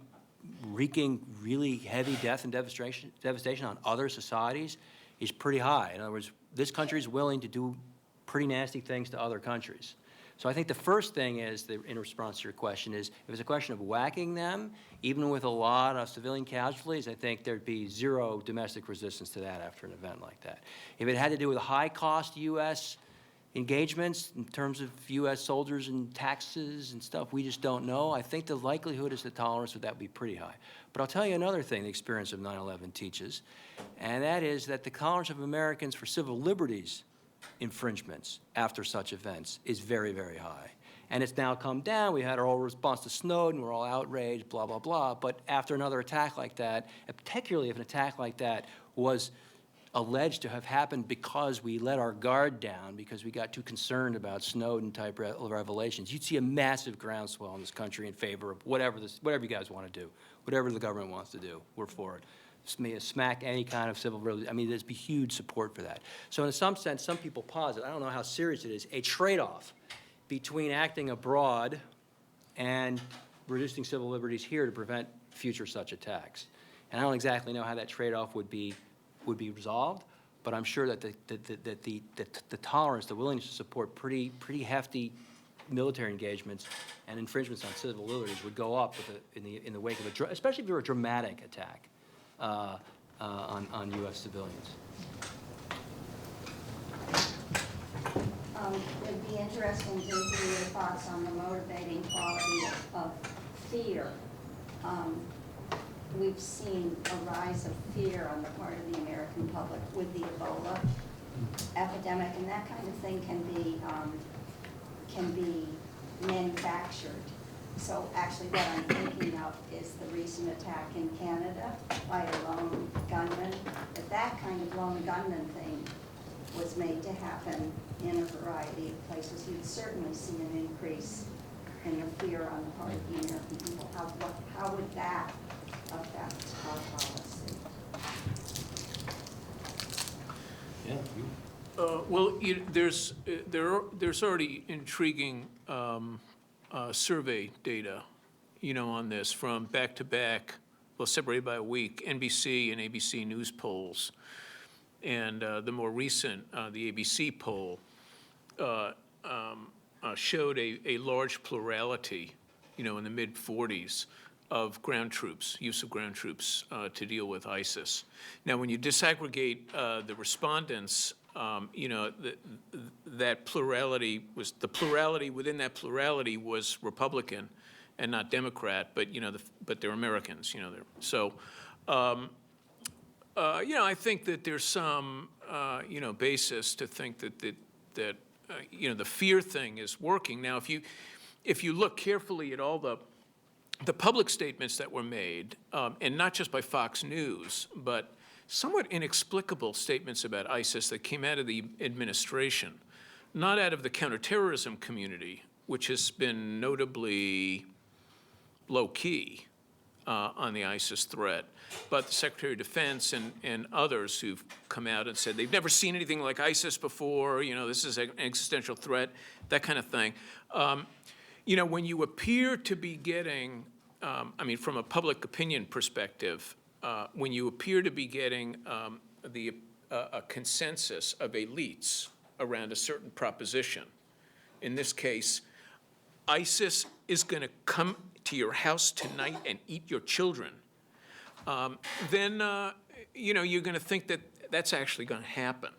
wreaking really heavy death and devastation on other societies is pretty high. In other words, this country is willing to do pretty nasty things to other countries. So I think the first thing is, in response to your question, is if it's a question of whacking them, even with a lot of civilian casualties, I think there'd be zero domestic resistance to that after an event like that. If it had to do with high-cost U.S. engagements in terms of U.S. soldiers and taxes and stuff, we just don't know. I think the likelihood is the tolerance would that would be pretty high. But I'll tell you another thing the experience of 9/11 teaches, and that is that the tolerance of Americans for civil liberties infringements after such events is very, very high. And it's now come down. We had our whole response to Snowden. We're all outraged, blah, blah, blah. But after another attack like that, and particularly if an attack like that was alleged to have happened because we let our guard down, because we got too concerned about Snowden-type revelations, you'd see a massive groundswell in this country in favor of whatever you guys want to do, whatever the government wants to do. We're for it. Smack any kind of civil liberties. I mean, there's be huge support for that. So in some sense, some people posit, I don't know how serious it is, a trade-off between acting abroad and reducing civil liberties here to prevent future such attacks. And I don't exactly know how that trade-off would be resolved, but I'm sure that the tolerance, the willingness to support pretty hefty military engagements and infringements on civil liberties would go up in the wake of especially if you're a dramatic attack on U.S. civilians. It'd be interesting to hear your thoughts on the motivating quality of fear. We've seen a rise of fear on the part of the American public with the Ebola epidemic, and that kind of thing can be manufactured. So actually what I'm thinking of is the recent attack in Canada by a lone gunman. If that kind of lone gunman thing was made to happen in a variety of places, you'd certainly see an increase in the fear on the part of the American people. How would that affect our policy? Well, there's already intriguing survey data, on this from back-to-back, well, separated by a week, NBC and ABC News polls. And the more recent, the ABC poll, showed a large plurality, in the mid-40s of ground troops, use of ground troops to deal with ISIS. Now, when you disaggregate the respondents, that plurality within that plurality was Republican and not Democrat, but but they're Americans, so I think that there's some basis to think that the fear thing is working. Now, if you look carefully at all the public statements that were made, and not just by Fox News, but somewhat inexplicable statements about ISIS that came out of the administration, not out of the counterterrorism community, which has been notably low-key on the ISIS threat, but the Secretary of Defense and others who've come out and said they've never seen anything like ISIS before, this is an existential threat, that kind of thing. When you appear to be getting, from a public opinion perspective, when you appear to be getting a consensus of elites around a certain proposition, in this case, ISIS is going to come to your house tonight and eat your children, then you're going to think that that's actually going to happen,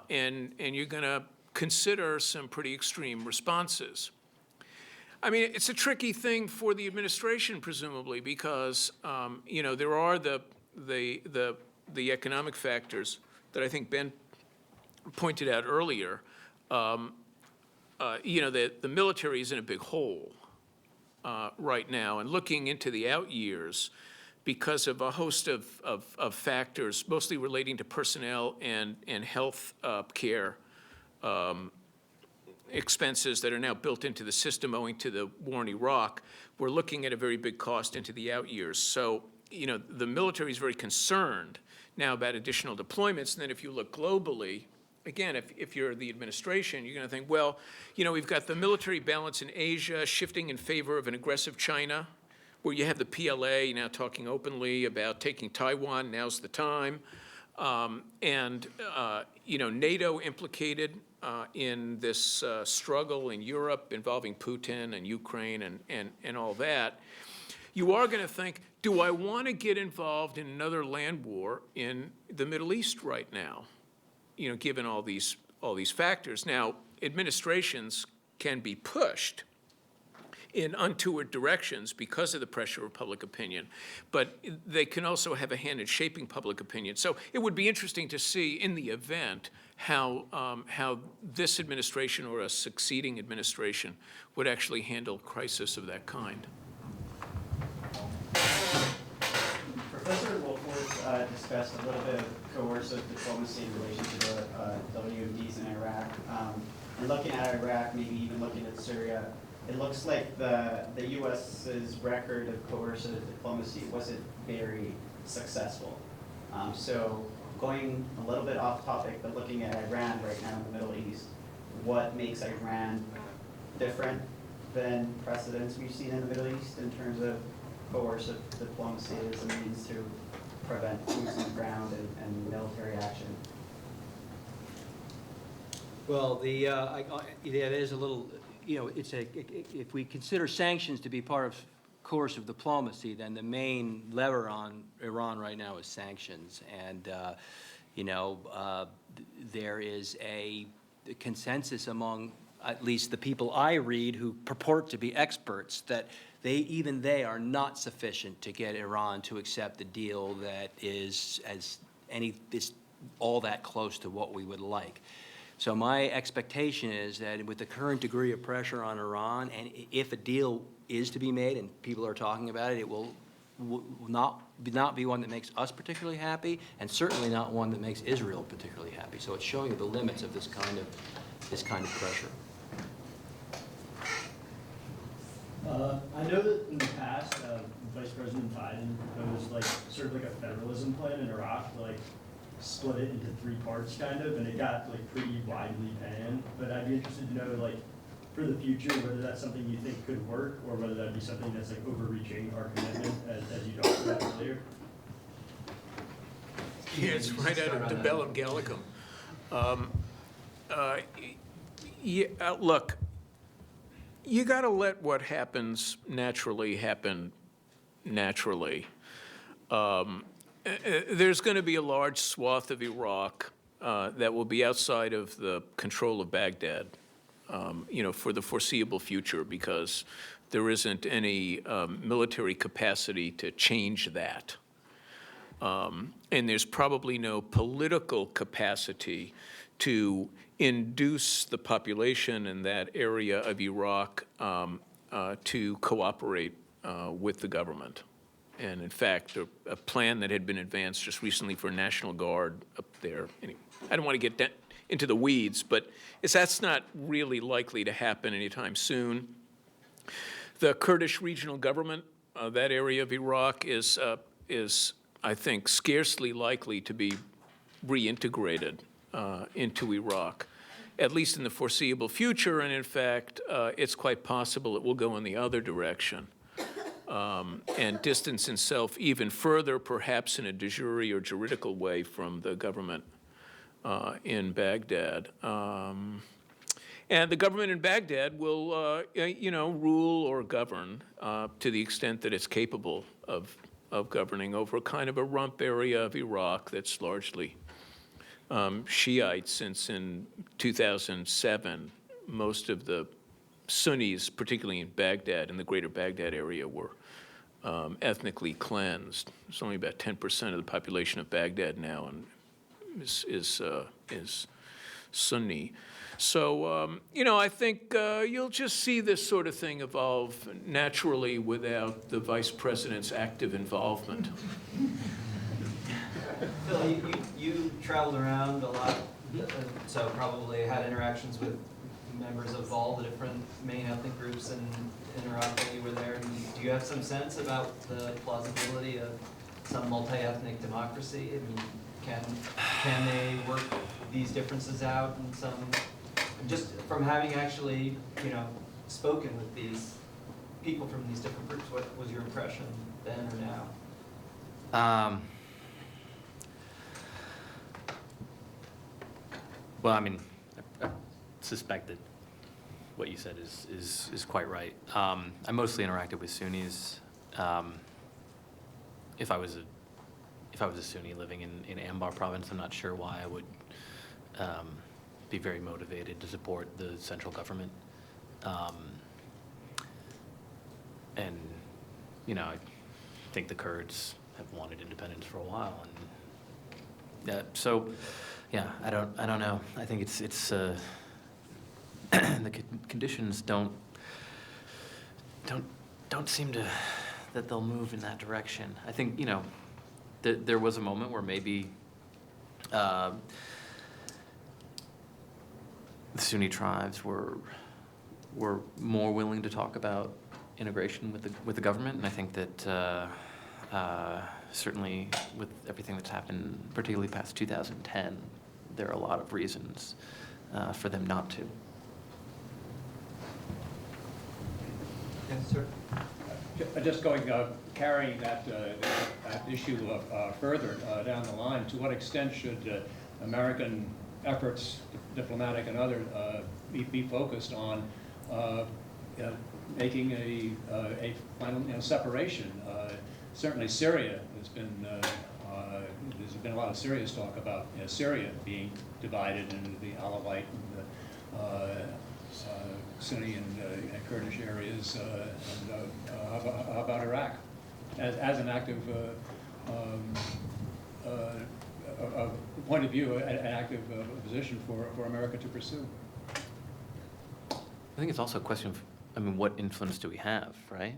and you're going to consider some pretty extreme responses. It's a tricky thing for the administration, presumably, because there are the economic factors that I think Ben pointed out earlier. The military is in a big hole right now, and looking into the out years because of a host of factors, mostly relating to personnel and health care expenses that are now built into the system owing to the war in Iraq, we're looking at a very big cost into the out years. So, the military is very concerned now about additional deployments. And then if you look globally, again, if you're the administration, you're going to think, well, we've got the military balance in Asia shifting in favor of an aggressive China, where you have the PLA now talking openly about taking Taiwan, now's the time. NATO implicated in this struggle in Europe involving Putin and Ukraine and all that, you are going to think, do I want to get involved in another land war in the Middle East right now? Given all these factors. Now, administrations can be pushed in untoward directions because of the pressure of public opinion, but they can also have a hand in shaping public opinion. So it would be interesting to see in the event how this administration or a succeeding administration would actually handle crisis of that kind. Professor Wohlforth discussed a little bit of coercive diplomacy in relation to the WMDs in Iraq. And looking at Iraq, maybe even looking at Syria, it looks like the U.S.'s record of coercive diplomacy wasn't very successful. So going a little bit off topic, but looking at Iran right now in the Middle East, what makes Iran different than precedents we've seen in the Middle East in terms of coercive diplomacy as a means to prevent boots on the ground and military action? Well, there's a little, if we consider sanctions to be part of coercive diplomacy, then the main lever on Iran right now is sanctions. And, there is a consensus among at least the people I read who purport to be experts that even they are not sufficient to get Iran to accept the deal that is all that close to what we would like. So my expectation is that with the current degree of pressure on Iran, and if a deal is to be made and people are talking about it, it will not be one that makes us particularly happy, and certainly not one that makes Israel particularly happy. So it's showing you the limits of this kind of pressure. I know that in the past, Vice President Biden proposed sort of a federalism plan in Iraq, split it into three parts kind of, and it got pretty widely panned. But I'd be interested to know for the future whether that's something you think could work, or whether that'd be something that's overreaching our commitment as you talked about earlier. Yeah, it's right out of De Bellum Gallicum. Look, you got to let what happens naturally happen naturally. There's going to be a large swath of Iraq that will be outside of the control of Baghdad, for the foreseeable future, because there isn't any military capacity to change that. And there's probably no political capacity to induce the population in that area of Iraq to cooperate with the government. And in fact, a plan that had been advanced just recently for National Guard up there, anyway, I don't want to get into the weeds, but that's not really likely to happen anytime soon. The Kurdish regional government, that area of Iraq, is I think, scarcely likely to be reintegrated into Iraq, at least in the foreseeable future. And in fact, it's quite possible it will go in the other direction and distance itself even further, perhaps in a de jure or juridical way, from the government in Baghdad. And the government in Baghdad will, rule or govern to the extent that it's capable of governing over a kind of a rump area of Iraq that's largely Shiite, since in 2007, most of the Sunnis, particularly in Baghdad, in the greater Baghdad area, were ethnically cleansed. It's only about 10% of the population of Baghdad now and is Sunni. So, I think you'll just see this sort of thing evolve naturally without the vice president's active involvement. Phil, you traveled around a lot, so probably had interactions with members of all the different main ethnic groups in Iraq while you were there. Do you have some sense about the plausibility of some multi-ethnic democracy? I mean, can they work these differences out in some, just from having actually, spoken with these people from these different groups, what was your impression then or now? Well, I mean, I suspect that what you said is quite right. I mostly interacted with Sunnis. If I was a Sunni living in Anbar province, I'm not sure why I would be very motivated to support the central government. And, you know, I think the Kurds have wanted independence for a while, and so, yeah, I don't know. I think it's the conditions don't seem to that they'll move in that direction. I think, you know, there was a moment where maybe the Sunni tribes were more willing to talk about integration with the government, and I think that certainly with everything that's happened, particularly past 2010, there are a lot of reasons for them not to. Yes, sir. Just carrying that issue further down the line, to what extent should American efforts, diplomatic and other, be focused on making a final separation? Certainly Syria has been, there's been a lot of serious talk about Syria being divided into the Alawite and the Sunni and Kurdish areas. How about Iraq? As an active point of view, an active position for America to pursue. I think it's also a question of, I mean, what influence do we have, right?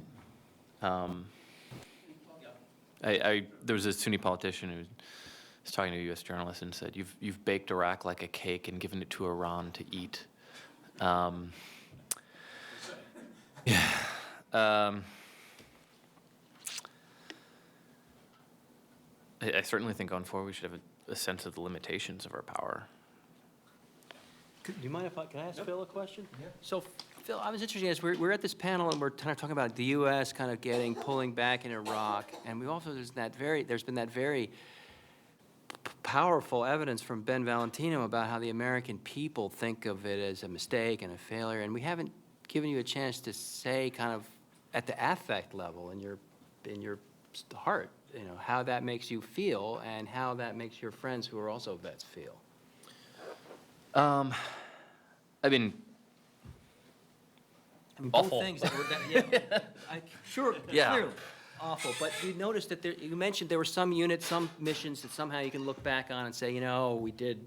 There was a Sunni politician who was talking to a U.S. journalist and said, "You've baked Iraq like a cake and given it to Iran to eat." Yeah. I certainly think going forward we should have a sense of the limitations of our power. Do you mind if can I ask Phil a question? Yeah. So, Phil, I was interested as we're at this panel and we're kind of talking about the U.S. kind of pulling back in Iraq, and we also there's been that very powerful evidence from Ben Valentino about how the American people think of it as a mistake and a failure, and we haven't given you a chance to say kind of at the affect level in your heart, you know, how that makes you feel and how that makes your friends who are also vets feel. I mean, awful. Both things that were sure, Yeah. clearly awful. But you noticed that you mentioned there were some units, some missions that somehow you can look back on and say, you know, we did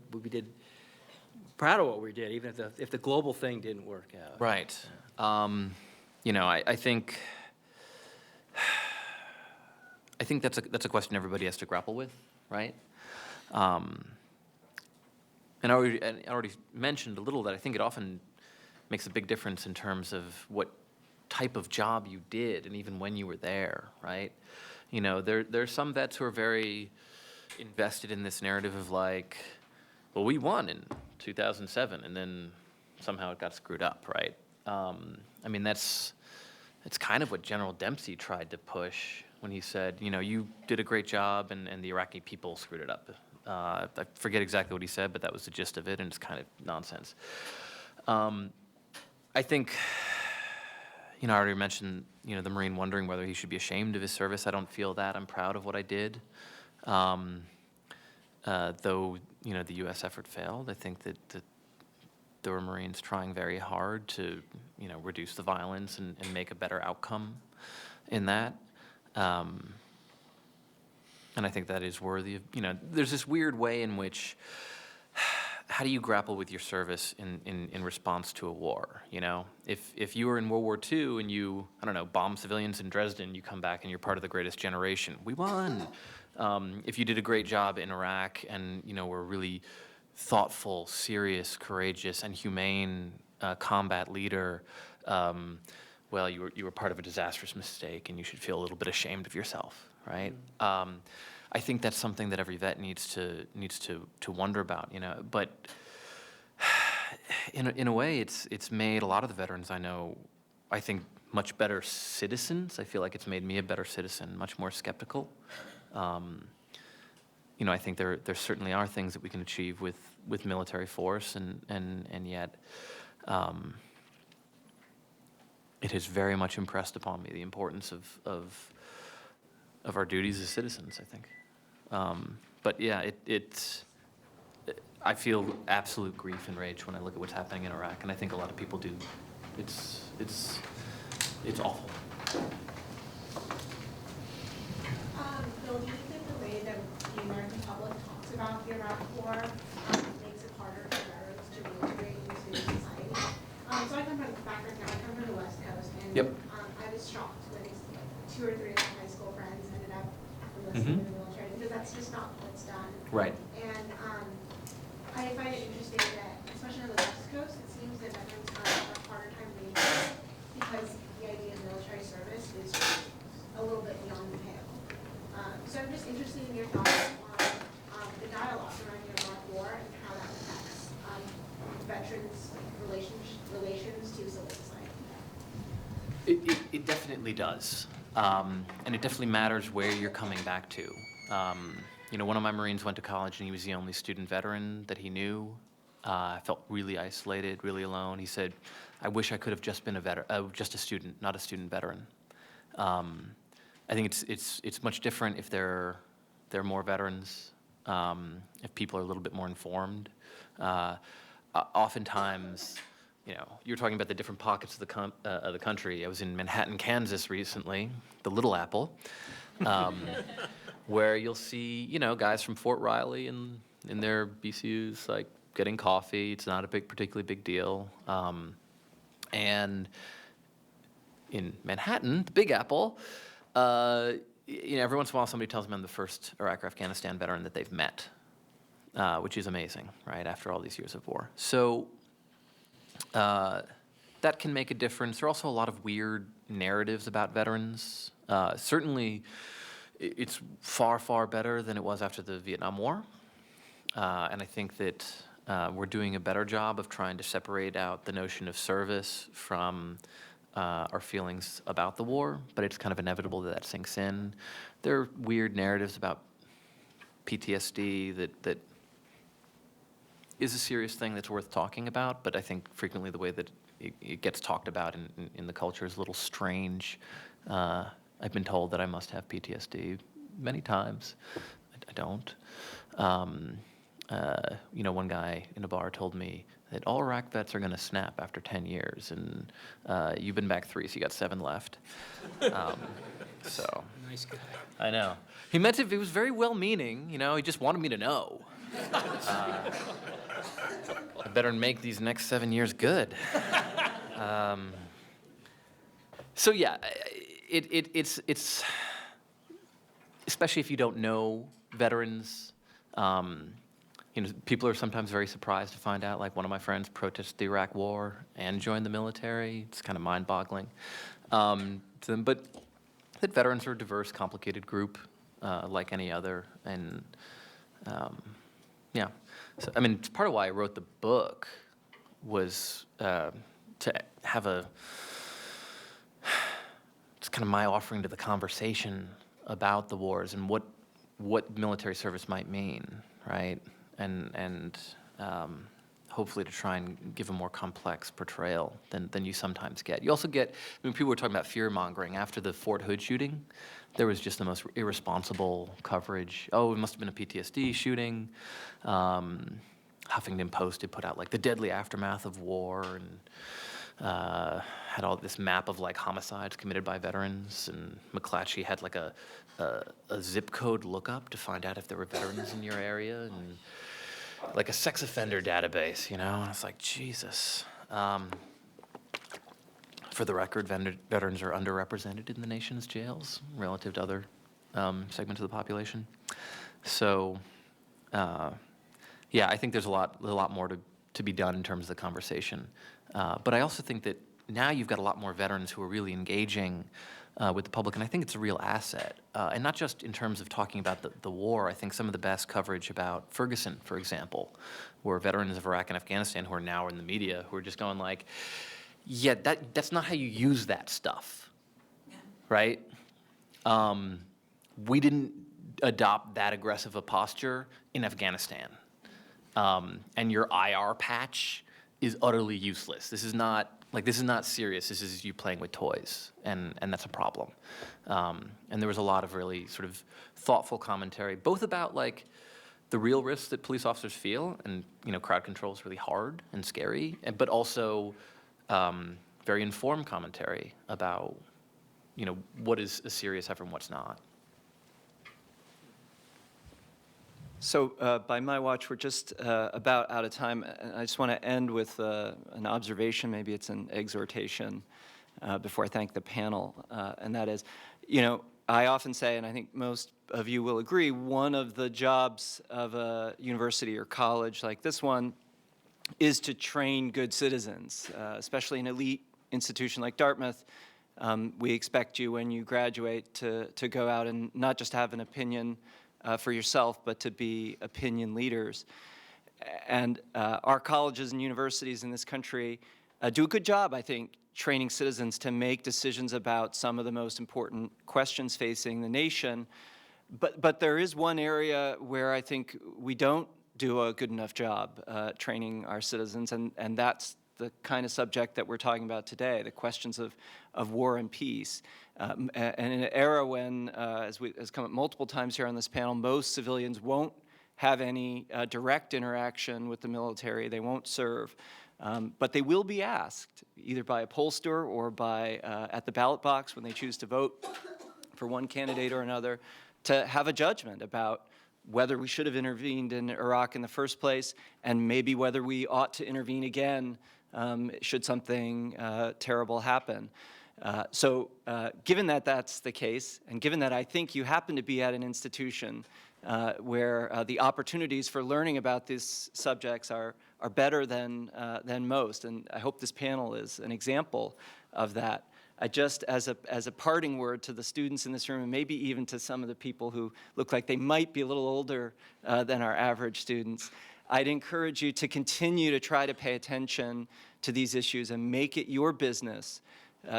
proud of what we did, even if the global thing didn't work out. Right. You know, I think that's a question everybody has to grapple with, right? And I already mentioned a little that I think it often makes a big difference in terms of what type of job you did and even when you were there, right? You know, there's some vets who are very invested in this narrative of like, well, we won in 2007 and then somehow it got screwed up, right? I mean, it's kind of what General Dempsey tried to push when he said, you know, you did a great job and the Iraqi people screwed it up. I forget exactly what he said, but that was the gist of it, and it's kind of nonsense. I think, you know, I already mentioned, you know, the Marine wondering whether he should be ashamed of his service. I don't feel that. I'm proud of what I did. Though, you know, the U.S. effort failed, I think that there were Marines trying very hard to, you know, reduce the violence and make a better outcome in that. And I think that is worthy of, you know, there's this weird way in which, how do you grapple with your service in response to a war, you know? If you were in World War II and you, I don't know, bomb civilians in Dresden, you come back and you're part of the greatest generation. We won. If you did a great job in Iraq and, you know, were a really thoughtful, serious, courageous, and humane combat leader, well, you were part of a disastrous mistake and you should feel a little bit ashamed of yourself, right? I think that's something that every vet needs to wonder about, you know. But in a way, it's made a lot of the veterans I know, I think, much better citizens. I feel like it's made me a better citizen, much more skeptical. I think there certainly are things that we can achieve with military force, and yet it has very much impressed upon me the importance of our duties as citizens, I think. But yeah, I feel absolute grief and rage when I look at what's happening in Iraq, and I think a lot of people do. It's awful. Bill, do you think the way that the American public talks about the Iraq War makes it harder for veterans to reintegrate into society? So I come from the West Coast, and Yep. I was shocked when 2 or 3 of my high school friends ended up enlisting in the military, because that's just not what's done. Right. And I find it interesting that, especially on the West Coast, it seems that veterans have a harder time reintegrating because the idea of military service is just a little bit beyond the pale. So I'm just interested in your thoughts on the dialogue surrounding the Iraq War and how that affects veterans' relations to civil society. It definitely does. And it definitely matters where you're coming back to. One of my Marines went to college and he was the only student veteran that he knew. I felt really isolated, really alone. He said, I wish I could have just been just a student, not a student veteran. I think it's much different if there are more veterans, if people are a little bit more informed. Oftentimes, you're talking about the different pockets of the country. I was in Manhattan, Kansas recently, the Little Apple, where you'll see, guys from Fort Riley in their BCUs, like getting coffee. It's not a particularly big deal. And in Manhattan, the Big Apple, every once in a while somebody tells me I'm the first Iraq or Afghanistan veteran that they've met, which is amazing, right, after all these years of war. So that can make a difference. There are also a lot of weird narratives about veterans. Certainly, it's far, far better than it was after the Vietnam War. And I think that we're doing a better job of trying to separate out the notion of service from our feelings about the war, but it's kind of inevitable that sinks in. There are weird narratives about PTSD that is a serious thing that's worth talking about, but I think frequently the way that it gets talked about in the culture is a little strange. I've been told that I must have PTSD many times. I don't. One guy in a bar told me that all Iraq vets are going to snap after 10 years, and you've been back 3, so you got 7 left. So Nice guy. I know. He meant it. He was very well-meaning. He just wanted me to know. I better make these next 7 years good. So yeah, it's especially if you don't know veterans. People are sometimes very surprised to find out, like one of my friends protested the Iraq War and joined the military. It's kind of mind-boggling to them. But that veterans are a diverse, complicated group, like any other. And yeah, so it's part of why I wrote the book was to have it's kind of my offering to the conversation about the wars and what military service might mean, right? And hopefully to try and give a more complex portrayal than you sometimes get. You also get, people were talking about fear-mongering. After the Fort Hood shooting, there was just the most irresponsible coverage. Oh, it must have been a PTSD shooting. Huffington Post had put out like the deadly aftermath of war and had all this map of like homicides committed by veterans. And McClatchy had like a zip code lookup to find out if there were veterans in your area, and like a sex offender database, And it's like, Jesus. For the record, veterans are underrepresented in the nation's jails relative to other segments of the population. So, yeah, I think there's a lot more to be done in terms of the conversation. But I also think that now you've got a lot more veterans who are really engaging with the public, and I think it's a real asset. And not just in terms of talking about the war. I think some of the best coverage about Ferguson, for example, were veterans of Iraq and Afghanistan who are now in the media, who are just going like, yeah, that's not how you use that stuff, right? We didn't adopt that aggressive a posture in Afghanistan. And your IR patch is utterly useless. This is not serious. This is you playing with toys, and that's a problem. And there was a lot of really sort of thoughtful commentary, both about like the real risks that police officers feel, and crowd control is really hard and scary, but also very informed commentary about what is a serious effort and what's not. So by my watch, we're just about out of time. And I just want to end with an observation, maybe it's an exhortation, before I thank the panel. And that is, I often say, and I think most of you will agree, one of the jobs of a university or college like this one is to train good citizens, especially an elite institution like Dartmouth. We expect you, when you graduate, to go out and not just have an opinion for yourself, but to be opinion leaders. And our colleges and universities in this country do a good job, I think, training citizens to make decisions about some of the most important questions facing the nation. But there is one area where I think we don't do a good enough job training our citizens, and that's the kind of subject that we're talking about today, the questions of war and peace. And in an era when, as has come up multiple times here on this panel, most civilians won't have any direct interaction with the military, they won't serve, but they will be asked, either by a pollster or by at the ballot box when they choose to vote for one candidate or another, to have a judgment about whether we should have intervened in Iraq in the first place, and maybe whether we ought to intervene again should something terrible happen. So given that that's the case, and given that I think you happen to be at an institution where the opportunities for learning about these subjects are better than most, and I hope this panel is an example of that. I just, as a parting word to the students in this room, and maybe even to some of the people who look like they might be a little older than our average students, I'd encourage you to continue to try to pay attention to these issues and make it your business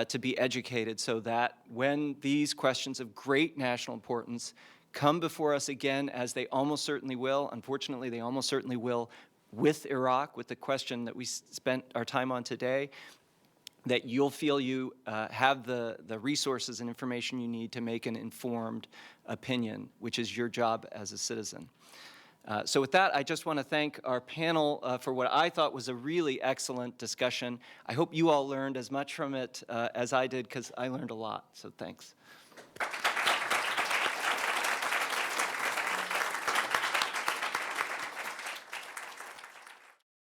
to be educated, so that when these questions of great national importance come before us again, as they almost certainly will, unfortunately they almost certainly will, with Iraq, with the question that we spent our time on today, that you'll feel you have the resources and information you need to make an informed opinion, which is your job as a citizen. So with that, I just want to thank our panel for what I thought was a really excellent discussion. I hope you all learned as much from it as I did, because I learned a lot, so thanks.